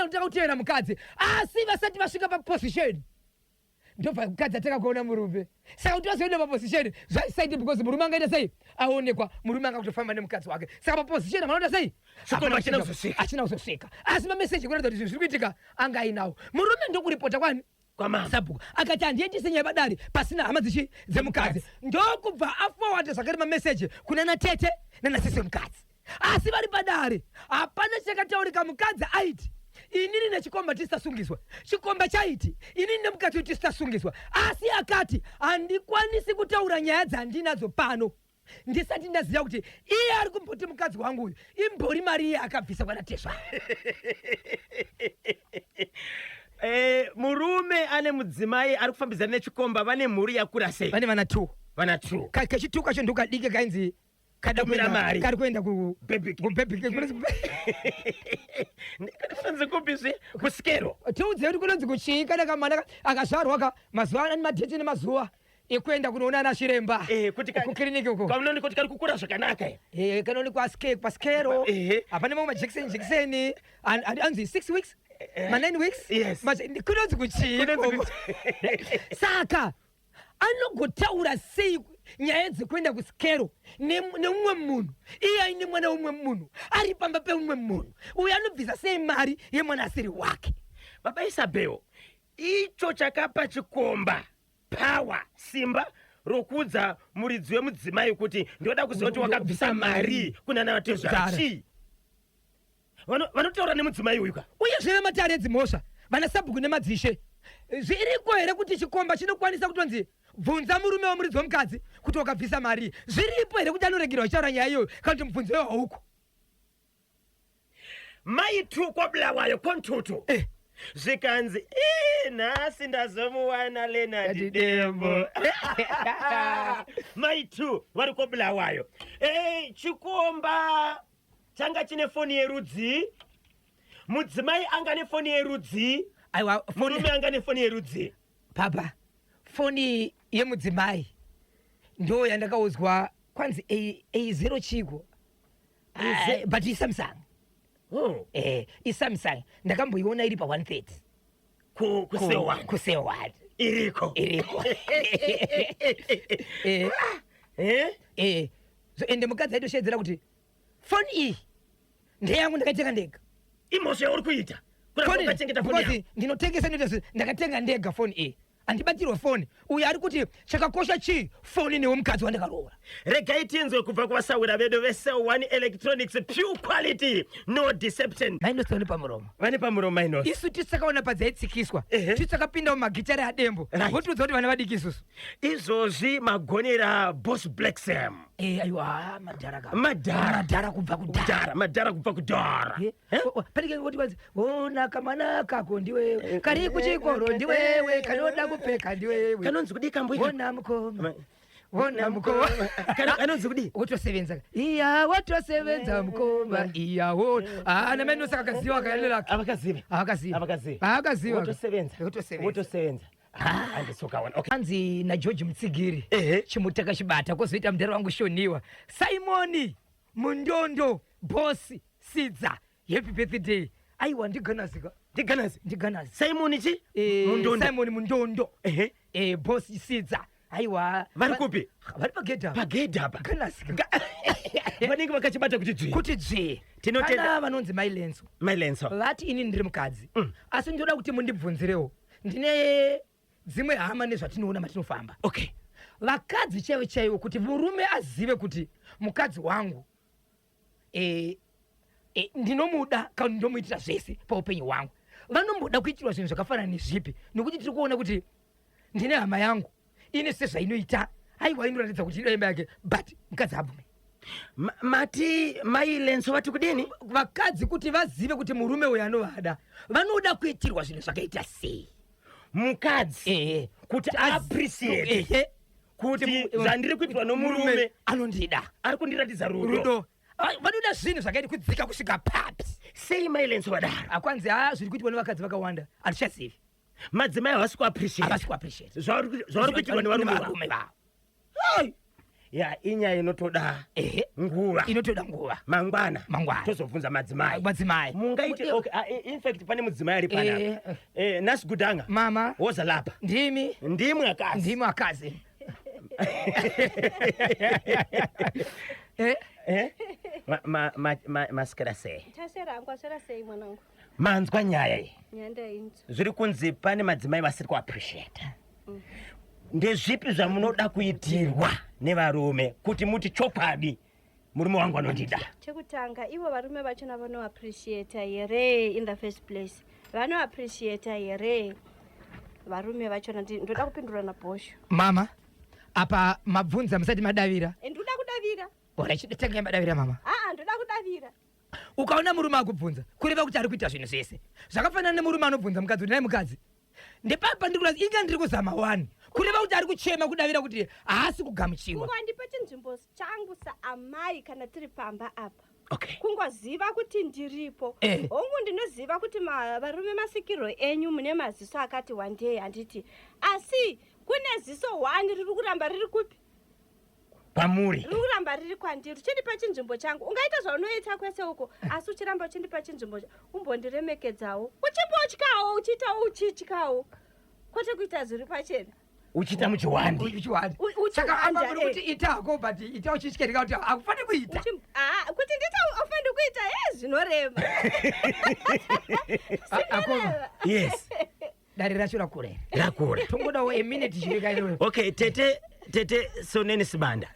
Speaker 2: kutaka kuteera mukadzi asi vasati vasvika paposition ndobva mukadzi ataka kuona murume saka kuti vazoenda paposition zvaisaite because murume angaita sei aonekwa murume anga kutofamba nemukadzi wake saka paposition manoita sei achina kuzosvika asi mameseji kuratidza kuti zvinhu zviri kuitika anga ainawo murume ndokuripota kwani sabhuku akati handiendise nyaya padare pasina hama dzemukadzi ndokubva afowada zvakare mameseji kuna natete nanasese mukadzi asi vari padare hapana chakataurika mukadzi aiti inini nechikomba tisitasungiswa chikomba chaiti inini nemukadzi uyu tisitasungiswa asi akati handikwanisi kutaura nyaya dzandinadzo pano ndisati ndaziva kuti iye ari kumboti mukadzi wangu uyu imbori mari iye akabvisa kwanatesva
Speaker 1: murume ane mudzimai ari kufambidzana nechikomba vane mhuri yakura sei
Speaker 2: vane vana 2 kachitu kacho ndokadike kainzi
Speaker 1: kadamira mari
Speaker 2: kari kuenda
Speaker 1: kunonzi kupizve kuskero
Speaker 2: tiudze kuti kunonzi kuchii kana kamwana akazvarwa mazuva ani madheti nemazuva ekuenda kunoona ana chiremba kukiriniki uko
Speaker 1: kaunoni kuti kari kukura zvakanaka
Speaker 2: kanoonekwa paskero hapane mamwe majekiseni anzi 6 weeks ma 9 weeks kunonzi kuchii saka anogotaura sei nyaya dzekuenda kuskero neumwe munhu iye aine mwana umwe munhu ari pamba peumwe munhu uyo anobvisa sei mari yemwana asiri wake
Speaker 1: baba Isabel icho chakapa chikomba power simba rokuudza muridzi wemudzimai kuti ndoda kuziva kuti wakabvisa mari kuna navatezvachi vanotaura nemudzimai uyu
Speaker 2: uyezve vematare edzimhosva vana sabhuku nemadzishe zviriko here kuti chikomba chinokwanisa kutonzi bvunza murume wemuridzi womukadzi kuti wakabvisa mari zviripo here kuti anoregerwa chitaura nyaya iyoyo kana kuti mubvunzo iwo hauko
Speaker 1: maitu kwabulawayo kontutu zvikanzi nhasi ndazomuwana Leonard Dembo maitu vari kwabulawayo chikomba changa chine foni yerudzi mudzimai anga nefoni yerudzi murume anga nefoni yerudzi
Speaker 2: papa foni yemudzimai ndo yandakaudzwa kwanzi A0 chiko but isamsung isamsung ndakamboiona iri pa130 kusewad
Speaker 1: iriko
Speaker 2: ende mukadzi aitoshedzera kuti foni iyi ndeyangu ndakaitenga ndega
Speaker 1: imhosva yauri kuita
Speaker 2: because ndinotengesa ndoita ndakatenga ndega foni iyi handibatirwe foni uyo ari kuti chakakosha chii foni newomukadzi wandakaroora
Speaker 1: regai tinzwe kubva kuvasaura vedu vesel 1 electronics pure quality no deception
Speaker 2: mainos vane pamuromo
Speaker 1: vane pamuromo mainos
Speaker 2: isu tisakaona padzaitsikiswa tisakapinda mumagitari adembo votiudza kuti vana vadiki isusu
Speaker 1: izvozvi magonera boss black sam
Speaker 2: aiwa madhara kubva kudhara panike kuti kwanzi ona kamwana kako ndiwewe kari kuchikoro ndiwewe kanoda kupfeka ndiwewe
Speaker 1: kanonzi kudi kamboita
Speaker 2: ona mukoma
Speaker 1: kanonzi kudi
Speaker 2: wotosevenza iya watosevenza mukoma iyawo namenosaka akaziva akaenera akaziva
Speaker 1: wotosevenza andisokaona
Speaker 2: anzi nageorge mutsigiri chimutaka chibata kwozoita mudhara wangu shoniwa simoni mundondo bosi sidza happy birthday aiwa ndiganazika ndiganazi
Speaker 1: simoni chi
Speaker 2: simoni mundondo bosi sidza aiwa
Speaker 1: vari kupi
Speaker 2: vari pagedhapa ganazika
Speaker 1: vanenge vakachibata kuti dzve
Speaker 2: tinotenda vanonzi
Speaker 1: mailenso
Speaker 2: vati ini ndiri mukadzi asi ndoda kuti mundibvunzirewo ndine dzimwe hama nezvatinoona matinofamba vakadzi chaivo kuti murume azive kuti mukadzi wangu ndinomuda kana ndomuitira zvese paupenyu hwangu vanomboda kuitirwa zvinhu zvakafanana nezvipi nokuti tiri kuona kuti ndine hama yangu ine sezvainoita aiwa inoratidza kuti idaimba yake but mukadzi abvume
Speaker 1: mati mailenso vati kudini
Speaker 2: vakadzi kuti vazive kuti murume uyu anovada vanoda kuitirwa zvinhu zvakaita sei
Speaker 1: mukadzi kuti appreciate kuti zvandiri kuitirwa nomurume
Speaker 2: anondida
Speaker 1: ari kundiratidza rudo
Speaker 2: vanoda zvinhu zvakaiti kudzika kusvika paps
Speaker 1: sei mailenso vadaro
Speaker 2: akwanzi zviri kuitwa nevakadzi vakawanda hatichazivi
Speaker 1: madzimai havasi kuappreciate
Speaker 2: kuappreciate
Speaker 1: zvauri kuitirwa nevarume
Speaker 2: vavo
Speaker 1: ya inyaya inotoda nguva
Speaker 2: inotoda nguva
Speaker 1: mangwana
Speaker 2: Mangwana.
Speaker 1: tozobvunza madzimai mungaite okay, in fact pane mudzimai ari panapa nasi gudanga
Speaker 2: mama
Speaker 1: woza lapa ndimwe akazi masikira sei
Speaker 3: tasera sei mwanangu
Speaker 1: manzwa nyaya iyi
Speaker 3: nyanda inzo
Speaker 1: zviri kunzi pane madzimai vasiri kuappreciata ndezvipi zvamunoda kuitirwa nevarume kuti muti chokwadi murume wangu anondida?
Speaker 3: chekutanga ivo varume vachona vanoappreciata here in the first place vanoappreciata here varume vachona ndoda kupindura nabhosho
Speaker 2: mama apa mabvunza musati madavira
Speaker 3: ndoda kudavira
Speaker 2: ora chidetenge madavira mama
Speaker 3: ndoda kudavira
Speaker 2: ukaona murume akubvunza kureva kuti ari kuita zvinhu zvese zvakafanana nemurume anobvunza mukadzi kuti naye mukadzi ndepapa inga ndiri kuzama 1 kureva kuti ari kuchema kudavira kuti haasi kugamuchirwa
Speaker 3: kungondipa chinzvimbo changu saamai kana tiri pamba apa
Speaker 1: okay.
Speaker 3: kungoziva kuti ndiripo hongu ndinoziva kuti varume masikirwo enyu mune maziso akati wandei handiti asi kune ziso 1 riri kuramba riri kupi
Speaker 1: pamuri
Speaker 3: riri kuramba riri kwandiri chindipa chinzvimbo changu ungaita zvaunoita kwese uko asi uchiramba uchindipa chinzvimbo umbondiremekedzawo uchimbotyawo uchiitawo uchityawo kwete kuita zviri pachena
Speaker 1: uchiita muchiwandi
Speaker 2: saka amaburi kuti itako but ita uchityereka kuti akufani kuita
Speaker 3: kuti ndita ofani kuita zvinorema
Speaker 1: yes
Speaker 2: dare racho rakure tongodawo a minute chirekairo
Speaker 1: okay tete soneni sibanda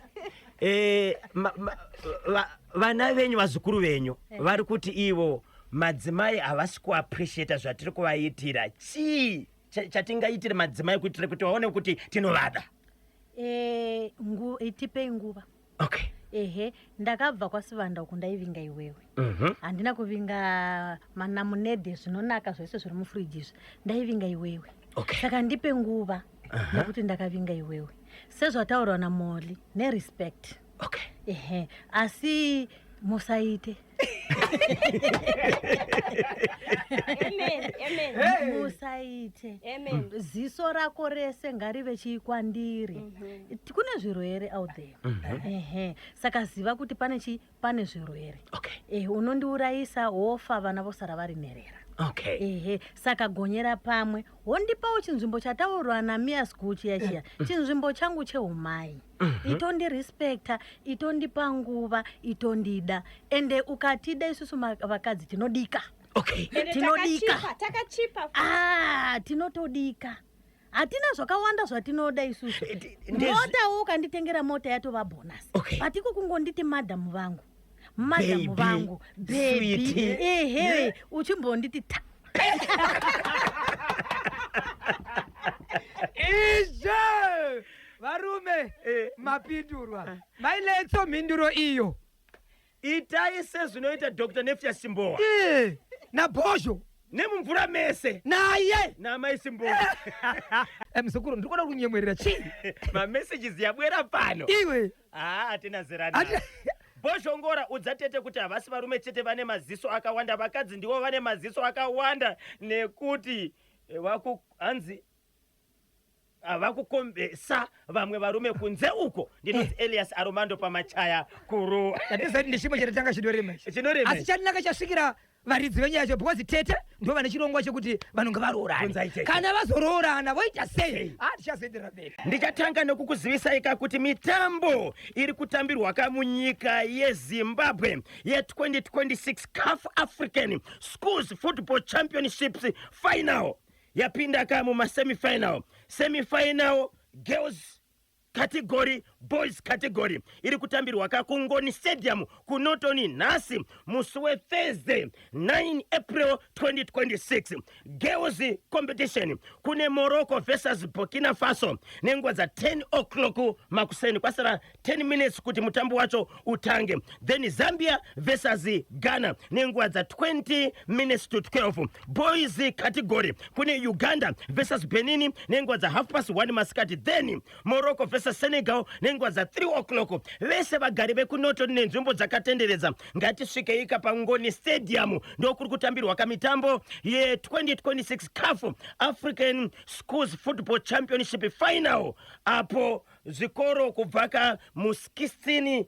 Speaker 1: vana venyu vazukuru venyu vari kuti ivo madzimai havasi kuappreciata zvatiri kuvaitira chii chatingaitire madzimai kuitire kuti vaone kuti tinovada?
Speaker 4: Tipei nguva.
Speaker 1: Okay.
Speaker 4: Ehe, ndakabva kwaSivanda uku ndaivinga iwewe. Handina kuvinga manamunedhe zvinonaka zvese zviri mufriji izvi. Ndaivinga iwewe.
Speaker 1: Okay.
Speaker 4: Saka ndipe nguva nekuti ndakavinga iwewe. Sezvataurwa naMolly nerespect.
Speaker 1: Okay.
Speaker 4: Ehe, asi musaite.
Speaker 3: Amen.
Speaker 4: Musaite.
Speaker 3: Amen.
Speaker 4: Ziso rako rese ngarive chikwandiri. Kune zvirwere out there. Ehe, saka ziva kuti pane zvirwere.
Speaker 1: Okay.
Speaker 4: Unondiurayisa hofa vana vosara vari nherera.
Speaker 1: Okay.
Speaker 4: Ehe, saka gonyera pamwe hondipawo chinzvimbo chataurwa naMia School chiya chinzvimbo changu cheumai. Itondirespecta, itondipa nguva, itondida. Ende ukatida isusu vakadzi tinodika.
Speaker 1: Okay.
Speaker 4: Tinodika.
Speaker 3: Takachipa.
Speaker 4: Tinotodika. Hatina zvakawanda zvatinoda isusu. Mota ukanditengera mota yatova bonus.
Speaker 1: Okay.
Speaker 4: Patiko kungonditi madam vangu. Madam vangu. Baby. Ehe, uchimbonditi ta.
Speaker 2: Ishe! Varume, mapindurwa. Mailetso minduro iyo.
Speaker 1: Itai sezvinoita Dr. Nefya Simbowa.
Speaker 2: Nabhosho.
Speaker 1: Nemumvura mese.
Speaker 2: Naye.
Speaker 1: Namai Simbowa.
Speaker 2: Msukuru, ndikoda kunyemwerera chii?
Speaker 1: Mamessages yabwera pano.
Speaker 2: Iwe.
Speaker 1: Hatina zerana. Boshongora udzatete kuti havasi varume chete vane maziso akawanda, vakadzi ndivo vane maziso akawanda nekuti hanzi havakukombesa vamwe varume kunze uko. Ndinoti Elias Armando pamachaya kuruwa.
Speaker 2: Ndizati ndishimo chiratanga chinorema.
Speaker 1: Chinorema.
Speaker 2: Asi chanaka chasvikira varidzi venyaya yacho because tete ndo vane chirongwa chekuti vanhu ngavaroorane. Kana vazoroorana voita sei? Tichazoendera mberi.
Speaker 1: Ndichatanga nekukuzivisai kuti mitambo iri kutambirwa munyika yeZimbabwe ye2026 CAF African Schools Football Championships final yapinda mumasemifinal. Semifinal girls category, boys category iri kutambirwa kuNgoni Stadium kunotoni nhasi musi Thursday 9 April 2026. Girls competition kune Morocco versus Burkina Faso nenguva 10 o'clock makuseni, kwasara 10 minutes kuti mutambo wacho utange. Then Zambia versus Ghana nenguva 20 minutes to 12. Boys category kune Uganda versus Benin nenguva 1:30 masikati. Then Morocco versus Senegal nenguva 3 o'clock. Vese vagari vekunotoni nenzvimbo dzakatenderedza ngatisvike paNgoni Stadium ndokuri kutambirwa mitambo ye2026 CAF African Schools Football Championship final. Apo zvikoro kubvaka mu 16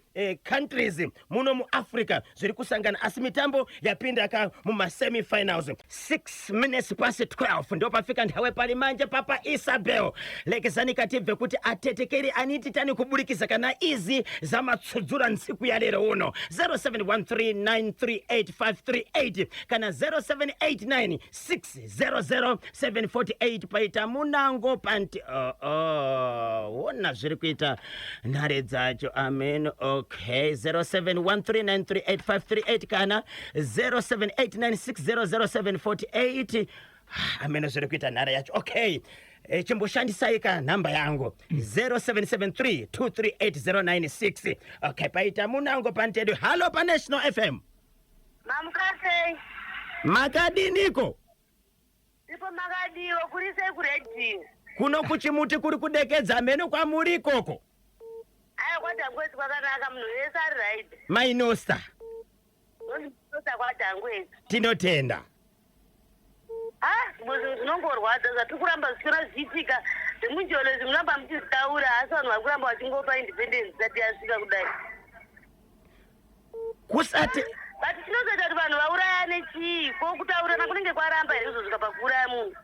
Speaker 1: countries muno mu Africa zviri kusangana, asi mitambo yapinda ka muma semi-finals. 6 minutes past 12 ndo pafika nthawe pali manje Papa Isabel. Lekezani katibve kuti atetekeri aniti tani kubulikiza kana izi za matsudzura ntsiku ya lero uno. 0713938538 kana 0789600748 paita munango panti wona zviri kuita nhare dzacho. Amen. Okay, 0713938538 kana 0789600748 amene zviri kuita nhare yacho. Okay, chimboshandisai ka nhamba yangu 0773238096. Okay, paita munango pantedu. Halo pa National FM.
Speaker 5: Mamukase.
Speaker 1: Makadiniko?
Speaker 5: Ipo makadiwo kurise ku radio.
Speaker 1: Kuno kuchimuti kuri kudekedza amene kwamuri ikoko.
Speaker 5: Aya kwatangwezi kwakanaka munhu wese ari right.
Speaker 1: Mainosta.
Speaker 5: Ndinosa kwatangwezi.
Speaker 1: Tinotenda.
Speaker 5: Zvinongorwadza zvati kuramba zvichona zvichiitika zvemunjolo zvinoramba muchizitaura, asi vanhu vari kuramba vachingopa independence isati yasvika kudai.
Speaker 1: Kusati
Speaker 5: But chinozoita kuti vanhu vaurayane chii? Ko kutaurana kunenge kwaramba here kuzosvika pakuuraya munhu.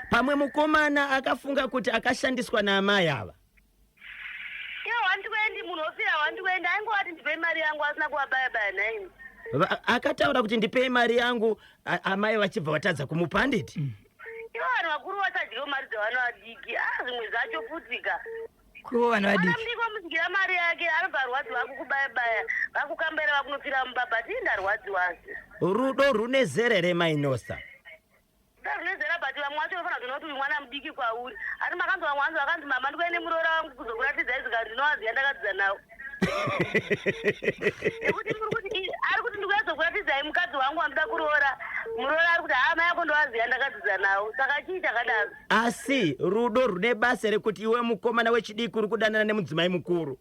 Speaker 1: pamwe mukomana akafunga kuti akashandiswa naamai ava.
Speaker 5: Iwo wandikwendi munhu ofira wandikwendi aingowati ndipei mari yangu asina kuwabaya-baya naini.
Speaker 1: Akataura kuti ndipei mari yangu amai vachibva vatadza kumupa handiti?
Speaker 5: Iwo vanhu vakuru vachadyiwa mari dzevana vadiki. Zvimwe zvacho putika.
Speaker 2: Ko vana vadiki.
Speaker 5: Mudiki wamusikira mari yake anobva arwadziwa vakukubaya-baya vakukambera vakunofira mumba, but ii ndarwadziwasi.
Speaker 1: Rudo rune zerere Mainosa.
Speaker 5: Runezera but vamwe vacho vafana kunoti uyu mwana mudiki kwauri. Asi makanzwa vamwe vanzi vakanzi mama ndikuende muroora wangu kuzokuratidza izvi kuti ndinowaziva ndakadzidza nawo. Nekuti ari kuti ndikuyazokuratidzai mukadzi wangu wandoda kuroora. Muroora ari kuti mai yako ndowaziva ndakadzidza nawo. Saka chii chakadaro?
Speaker 1: Asi rudo rune basa rekuti iwe mukomana wechidiki uri kudanana nemudzimai mukuru.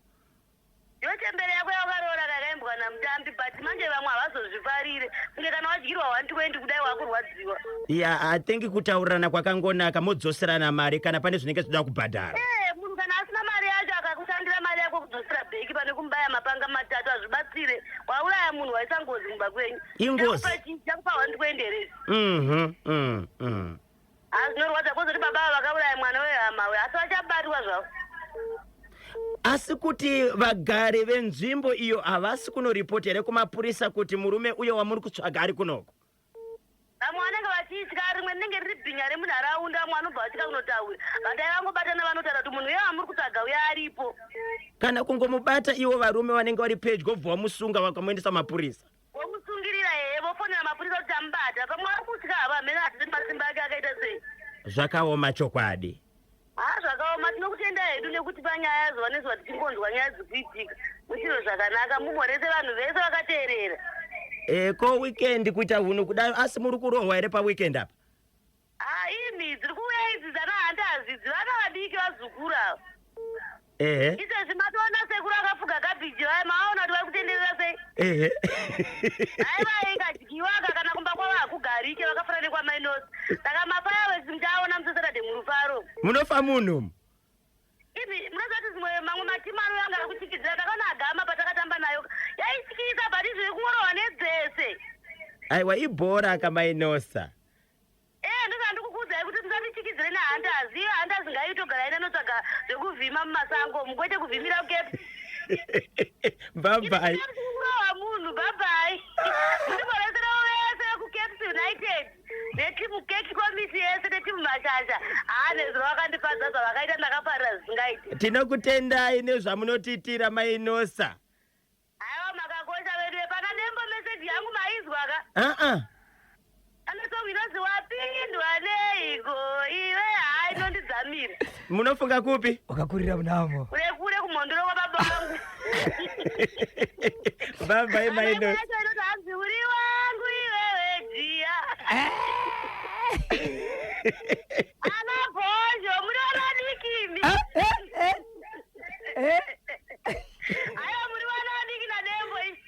Speaker 5: Iwe chembere yako yakaroora kakaimbwa namutambi, but manje vamwe havazozvifarire. Kunge kana wadyirwa wandikwendi kudai wakurwadziwa.
Speaker 1: Ya, atengi kutaurirana kwakangonaka modzoserana mari kana pane zvinenge zvinoda kubhadhara.
Speaker 5: Munhu kana asina mari yacho akakushandira mari yako kudzosera bheki pane kumubaya mapanga matatu hazvibatsire. Wauraya munhu waisa ngozi mumba kwenyu.
Speaker 1: Ingozi.
Speaker 5: Chakupa wandikwenderezi. Zvinorwadza kwozoti baba vakauraya mwana wehama we, asi vachabatwa zvavo.
Speaker 1: Asi kuti vagari venzvimbo iyo havasi kunoripoti here kumapurisa kuti murume uyo wamuri kutsvaga ari kunoko?
Speaker 5: Vamwe vanenge vachiitya, rimwe rinenge riri bhinya remunharaunda, vamwe vanobva vachika kunotaura. Vadai vangobatana vanotaura kuti munhu uyo wamuri kutsvaga uyo aripo.
Speaker 1: Kana kungomubata ivo varume vanenge vari pedyo vobva vamusunga vakamuendesa mapurisa?
Speaker 5: Vomusungirira hehe, vofonera mapurisa kuti amubata. Pamwe vari kutya hava, hamene hatisi masimba ake akaita sei.
Speaker 1: Zvakaoma chokwadi.
Speaker 5: Zvakaoma, tinokutenda hedu nekuti panyaya zvavanezwa tichingonzwa nyaya dzikuitika. Muchiro zvakanaka, mumhorese vanhu vese vakateerera.
Speaker 1: Ko weekend kuita hunhu kudayo, asi muri kurohwa here pa weekend apa?
Speaker 5: Imi dziri kuuya idzi dzanahandazidzi, vana vadiki vazukuru ava. Izvezvi matoona sekuru akafuga kabhiji vaya, maona kuti vari kutenderera sei? Aiva ikadyiwaka kana kumba kwavo hakugarike, vakafana nekwamainosi. Saka mapaya wezi muchaona musesaturday murufaro.
Speaker 1: Munofa munhu?
Speaker 5: Imi munozati zimwe mamwe matimu anoyanga akutyikidza, takaona agama patakatamba nayo yaityisa, but izvi kungorohwa nedzese.
Speaker 1: Aiwa, ibhora kamainosa.
Speaker 5: Ndikukudza kuti musatityikizire nehandazi. Iyo handazi ngaitogara ina notsvaga zvekuvhima mumasango, mugoite kuvhimira kukepi.
Speaker 1: Bye-bye.
Speaker 5: Kurohwa munhu, bye-bye. Ndimboresera vese kuCaps United netimu Keki Komiti yese netimu Mashasha. Nezuro vakandipadza zvavakaita ndakaparira zvisingaiti.
Speaker 1: Tinokutendai nezvamunotiitira Mainosa.
Speaker 5: Aiwa, makakosha vedu. Pana nembo meseji yangu maizwa ka? Anotonginozi wapindwa neiko iwe, hai nondidzamira.
Speaker 1: Munofunga kupi?
Speaker 2: Wakakurira munamo.
Speaker 5: Kure kumhondoro kwababa vangu.
Speaker 1: Bye-bye Mainosa.
Speaker 5: Hanzi uri wangu iwewe jiya. Ana bhozho, munoona dikimi. Aiwa, muri vana vadiki nadembo isi.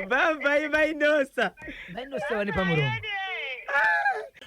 Speaker 1: Bye-bye Mainosa.
Speaker 2: Mainosa wani pamuromo.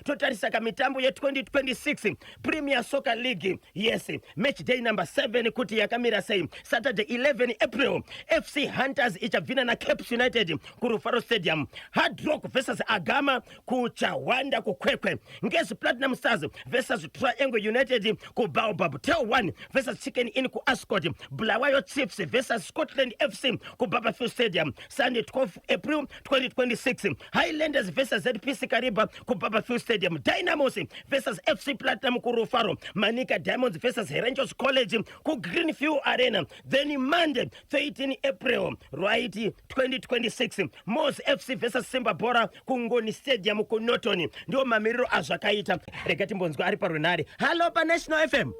Speaker 1: totarisa mitambo ye 2026 Premier Soccer League. Yes, match day number 7 kuti yakamira sei. Saturday 11 April, FC Hunters ichavina na Cape United ku Rufaro Stadium. Hard Rock versus Agama ku Chawanda ku Kwekwe. Ngezi Platinum Stars versus Triangle United ku Baobab. Tel 1 versus Chicken Inn ku Ascot. Bulawayo Chiefs versus Scotland FC ku Babafield Stadium. Sunday 12 April 2026. Highlanders versus ZPC Kariba ku Babafield Stadium. Dynamos versus FC Platinum ku Rufaro. Manica Diamonds versus Rangers College ku Greenfield Arena. Then Monday 13 April right 2026 Mos FC versus Simba Bora ku Ngoni Stadium ku Norton. Ndio mamiriro azvakaita. Regati Mbonzgo ari parunari. Hello pa National FM.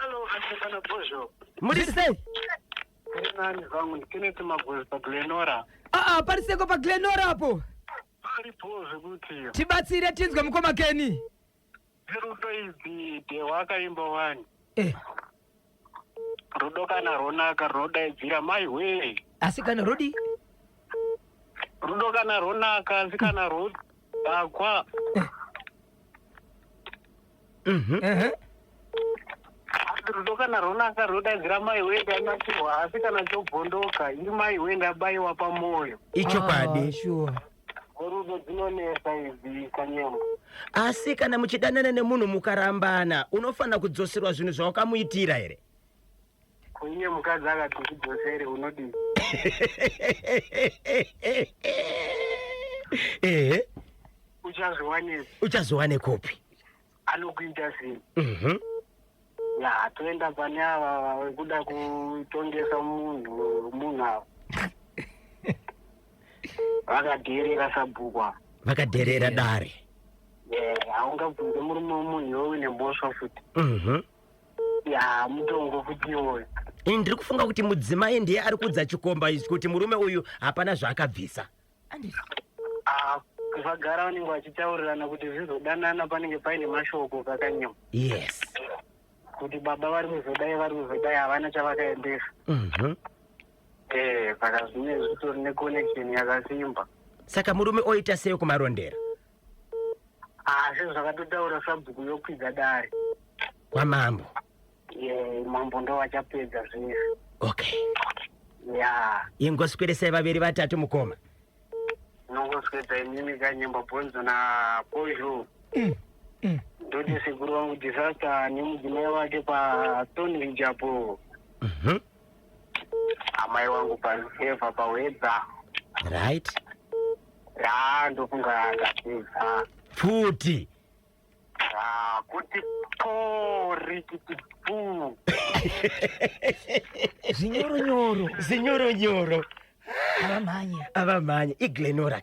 Speaker 6: Hello, Anthony Bojo.
Speaker 1: Murise.
Speaker 6: Nani zangu nikinete magwezi pa Glenora.
Speaker 2: Pariseko pa Glenora hapo.
Speaker 6: Ari Bojo kuti.
Speaker 2: Tibatsire tinzwe mukoma Keni.
Speaker 6: Rudo izi de wakaimba wani. Rudo kana ronaka rodaidzira mai we.
Speaker 2: Asikana Rodi.
Speaker 6: Rudo kana ronaka asikana rod. Akwa. Rudo kana ronaka rodaidzira mai we ndanachiwa asikana chobhondoka iri mai we ndabaiwa pamoyo.
Speaker 1: Icho kwadi.
Speaker 2: Sure.
Speaker 6: Rudo dzinonesa izi kanyemo.
Speaker 1: Asi kana muchidanana nemunhu mukarambana unofana kudzoserwa zvinhu zvawakamuitira here.
Speaker 6: Kunye mukadzi akati uchidzosere unodii.
Speaker 1: Uchazowane kopi.
Speaker 6: Anokuita sei. Ya toenda pane ava vekuda kutongesa munhu ava. Vakadherera sabhukwa.
Speaker 1: Vakadherera dare.
Speaker 6: Haungabvunze murume womunhu iwowe nembosva futi. Ya mutongo futi iwoyo.
Speaker 1: Ndiri kufunga kuti mudzimai ndiye ari kudza chikomba ichi kuti murume uyu hapana zvaakabvisa.
Speaker 6: Vagara vanenge vachitaurirana kuti zvizodanana panenge paine mashoko kakanyama.
Speaker 1: Yes.
Speaker 6: Kuti baba vari kuzodai havana chavakaendesa. Saka zvine zvitori neconnection yakasimba.
Speaker 1: Saka murume oita sei kumarondera?
Speaker 6: Asi zvakatotaura sabhuku yokwidza dare.
Speaker 1: Kwamambo.
Speaker 6: Mambo ndo vachapedza zvinezvi.
Speaker 1: Okay.
Speaker 6: Ya.
Speaker 1: Ingoswedesai vaviri vatatu mukoma.
Speaker 6: Nongoswedza inini kanyemba Bonzo na Bojo. Ndoti sekuru wangu Disaster nemudzimai wake paStonebridge apo. Amai wangu paSeva paWedza.
Speaker 1: Right.
Speaker 6: Ya ndofunga angapedza.
Speaker 1: Futi.
Speaker 6: Kuti pori kuti pu.
Speaker 2: Zinyoro. Avamanya.
Speaker 1: Iglenora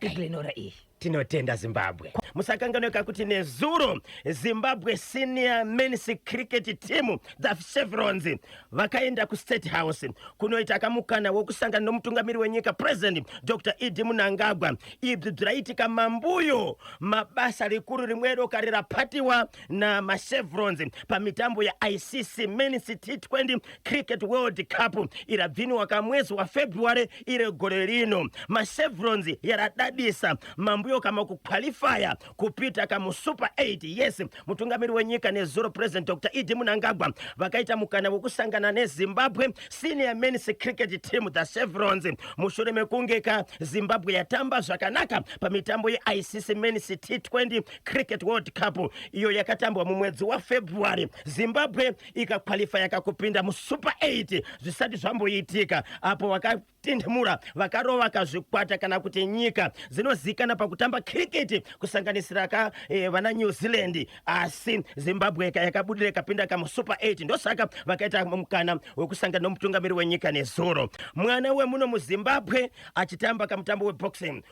Speaker 2: iyi.
Speaker 1: Tinotenda Zimbabwe. Musakanganwika kuti nezuro Zimbabwe senior men's cricket team the Chevrons vakaenda ku State House kunoita kamukana wokusangana nomutungamiri wenyika President Dr. Idi Mnangagwa. Ibvi zviraitika mambuyo mabasa rikuru rimwe rokarira patiwa na maChevrons pamitambo ya ICC Men's T20 Cricket World Cup irabviniwa kamwezi wa February ire gore rino. maChevrons yaradadisa mambuyo kama kuqualifya kupita kama Super 8. Yes, mutungamiri wenyika nezuro President Dr. Idi Mnangagwa vakaita mukana wokusangana neZimbabwe senior men's cricket team the Chevrons mushure mekungeka Zimbabwe yatamba zvakanaka pamitambo ye ICC Men's T20 Cricket World Cup iyo yakatambwa mumwedzi wa February. Zimbabwe ikaqualifya yakakupinda mu Super 8 zvisati zvamboitika apo vakatindimura vakarova kazvikwata kana kuti nyika zinozikana pakutamba cricket kusanganisira vana New Zealand. Asi Zimbabwe yakabudira ikapinda kama Super 8 ndosaka vakaita mukana wekusangana nomutungamiri wenyika nezuro. Mwana wemuno muZimbabwe achitamba kamutambo weboxing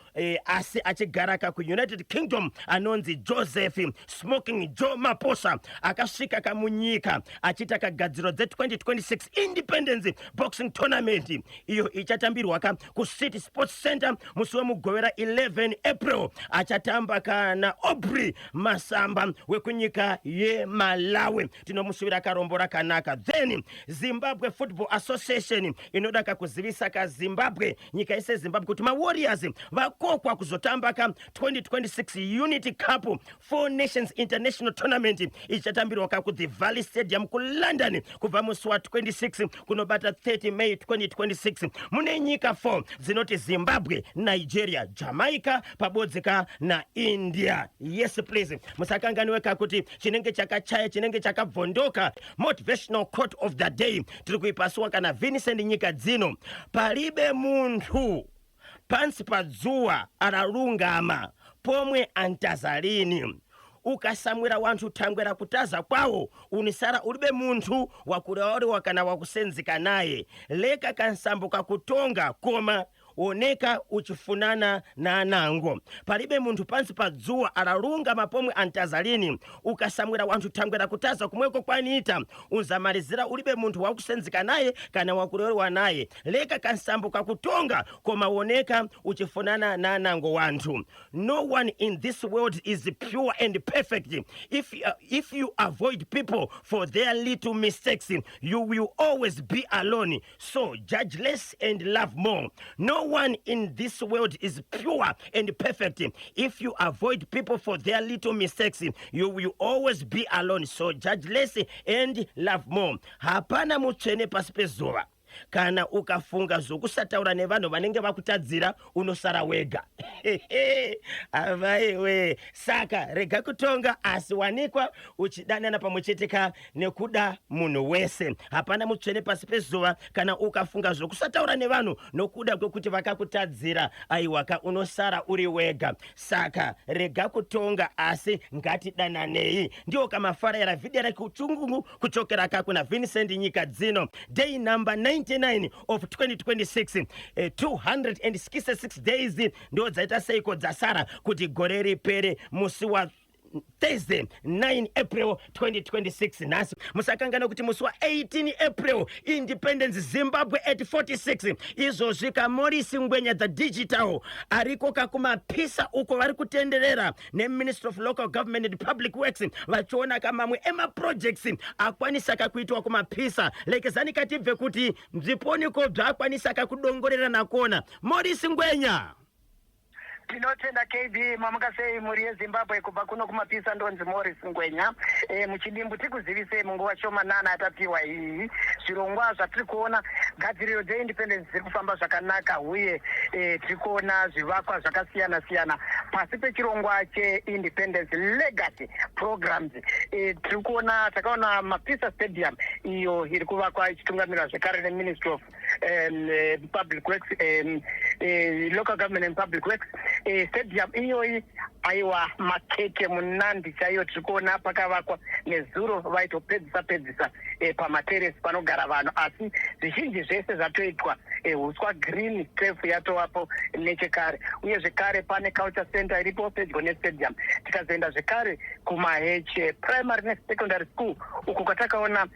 Speaker 1: asi achigara ku United Kingdom anonzi Joseph Smoking Joe Maposa akasvika kamunyika achita kagadziro dze 2026 Independence Boxing Tournament iyo ichata achatambirwa ku City Sports Center musi wemugovera 11 April. Achatamba kana Aubrey Masamba wekunyika yeMalawi. Tinomusuvira karombo rakanaka. Then Zimbabwe Football Association inoda kuzivisa ka Zimbabwe, nyika ise Zimbabwe, kuti Warriors vakokwa kuzotamba 2026 Unity Cup 4 Nations International Tournament ichatambirwa ku the Valley Stadium ku London kubva musi wa 26 kunobata 30 May 2026. Mune nyika 4 zinoti Zimbabwe, Nigeria, Jamaica pabodzeka na India. Yes please, musakanganiweka kuti chinenge chakachaya chinenge chakabvondoka. Motivational quote of the day tiri kuipasuwa kana Vincent nyika dzino: palibe munthu pansi padzuwa aralungama pomwe antazalini. Ukasamwira wantu thangwera kutaza kwawo unisara ulibe munthu wakulewa kana wakusenzika naye. Leka kansambo kakutonga koma oneka uchifunana na anango. Palibe munthu pansi padzuwa aralungama pomwe antazalini. Ukasamwira wantu thangwera kutaza kumweko kwanita unzamalizira ulibe munthu wakusenzika naye kana wakulewa naye. Leka kansambo kakutonga koma oneka uchifunana na anango wantu. No one in this world is pure and perfect. If you avoid people for their little mistakes, you will always be alone. So judge less and love more. No one in this world is pure and perfect. If you avoid people for their little mistakes, you will always be alone. So judge less and love more. Hapana mutsvene pasi pezuva kana ukafunga zokusataura nevanhu vanenge vakutadzira unosara wega. Avaiwe, saka rega kutonga asi wanikwa uchidanana pamwechetika nekuda munhu wese. Hapana mutsvene pasi pezuva kana ukafunga zokusataura nevanhu nokuda kwekuti vakakutadzira, aiwaka unosara uri wega. Saka rega kutonga asi ngatidananei. Ndio kamafaraira vhidhiyo rekuchungu kuchokera kuna Vincent nyika dzino. Day number 99 of 2026, 266 days ndio dzaita seiko dzasara kuti gore ripere musi wa Thursday 9 April 2026. Nasi musakangana kuti musi wa 18 April Independence Zimbabwe at 46 izozvika Morris Ngwenya the digital ariko kakumapisa uko vari kutenderera ne Ministry of Local Government and Public Works vachiona kamamwe ema projects akwanisa kakuitwa kumapisa lekezani katibve kuti mziponiko bvakwanisa kakudongorera nakona. Morris Ngwenya,
Speaker 6: tinotenda KB mamakasei muri yeZimbabwe kubva kuno kumapisa ndonzi Morris Ngwenya. Muchidimbu tikuzivise munguva shomanana atapiwa iyi zvirongwa zvatiri kuona gadziriro dzeindependence dziri kufamba zvakanaka uye tiri kuona zvivakwa zvakasiyana siyana pasi pechirongwa cheindependence legacy programs. Tiri kuona takaona mapisa stadium iyo iri kuvakwa ichitungamirwa zvekare neMinistry of Public Works, Local Government and Public Works. Stadium iyoyi aiwa makeke munandi chaiyo tiri kuona pakavakwa nezuro vaitopedzisa pamateresi panogara vanhu, asi zvizhinji zvese zvatoitwa huswa green turf yatovapo nechekare, uye zvekare pane culture center iripo pedyo nestadium. Tikazoenda zvekare kumaheche primary nesecondary school uko kwatakaona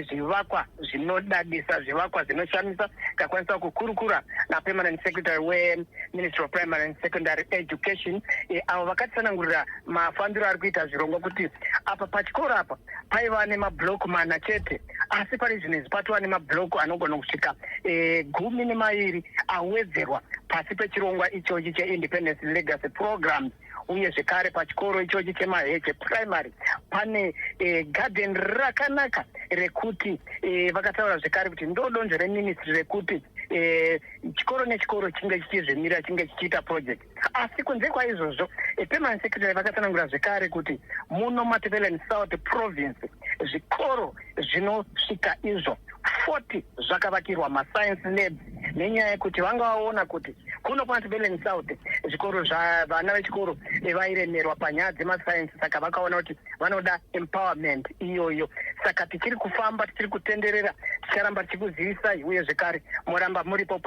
Speaker 6: zvivakwa zvinodadisa, zvivakwa zvinoshamisa. Kakwanisa kukurukura napermanent secretary weMinistry of Primary and Secondary Education avo vakatsanangurira mafambiro ari kuita zvirongwa kuti apa pachikoro apa paiva nemabhuloku mana chete, asi pari zvinezvi patova nemabhuloku anogona kusvika 12 awedzerwa pasi pechirongwa ichochi cheindependence legacy programs. Uye zvekare pachikoro ichochi chemaheche primary pane garden rakanaka rekuti vakataura zvekare kuti ndodonzvo reministry rekuti chikoro nechikoro chinge chichizvimira chinge chichiita project. Asi kunze kwaizvozvo permanent secretary vakatsanangura zvekare kuti muno Matabeleland South Province zvikoro zvinosvika izvo 40 zvakavakirwa mascience labs, nenyaya yekuti vanga vaona kuti kuno Matabeleland South zvikoro zvavana vechikoro vairemerwa panyaya dzemasayensi, saka vakaona kuti vanoda empowerment iyoyo. saka tichiri kufamba tichiri kutenderera ticharamba tichikuzivisai uye zvekare muramba muripo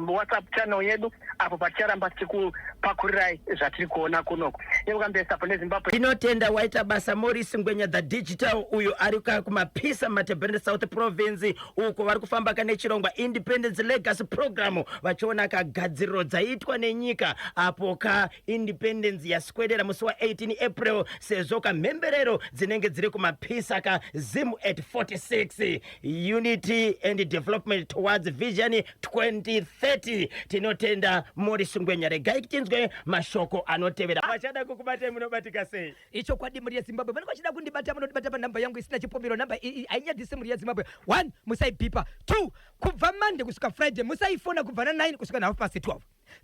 Speaker 6: WhatsApp channel yedu apo paticharamba tichikupakurirai zvatiri kuona kunoko. Yevukambesa pane Zimbabwe.
Speaker 1: Tinotenda waita basa Morris Ngwenya the digital uyo ari kumapisa Matebende South Province uko vari kufamba kane chirongwa Independence Legacy Program vachiona kagadziriro dzaitwa nenyika apo ka independence yaswedera musi wa 18 April sezvo kamhemberero dzinenge dziri kumapisa ka Zim at 46 Unity and Development towards Vision 2030. Tinotenda Morris Ngwenya, regai tinzwe mashoko anotevera. Vachada kukubata munobatika sei?
Speaker 2: Icho kwadi muri Zimbabwe vanenge vachida kundibata munondibata pa namba yangu isina chipombero namba ainyadise muri Zimbabwe. 1 musaipipa. 2 kubva Monday kusvika Friday musaifona kubva na 9 kusvika na 12.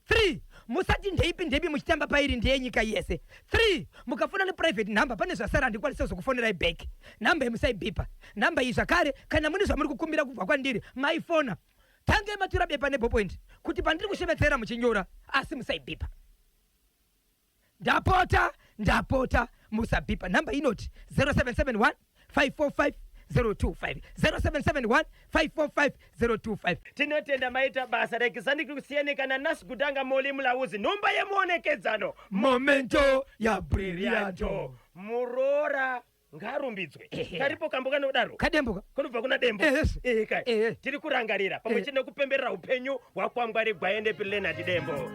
Speaker 2: 3 musati ndeipi muchitamba pairi ndeyenyika yese. 3 mukafona neprivate number pane zvasara ndikwanisa kuzokufonera back. Namba musaipipa. Namba iyi zvakare kana mune zvamuri kukumbira kubva kwandiri maifona. Tange matura bepa nebo point kuti pandiri kushemetsera muchinyora asi musaipipa. Ndapota musabipa. Namba inoti 0771 545 025 0771 545 025.
Speaker 1: Tinotenda maita basa rekizani kusiyeni kana nasi kudanga moli mulauzi nomba yemuonekedzano
Speaker 2: momento ya brillianto
Speaker 1: murora ngarumbidzwe karipo kamboka nodaro
Speaker 2: kademboka
Speaker 1: kunobva kuna dembo
Speaker 2: yes.
Speaker 1: Tiri kurangarira pamwe chine kupemberera upenyu hwakwangwari Gwaende Leonard Dembo.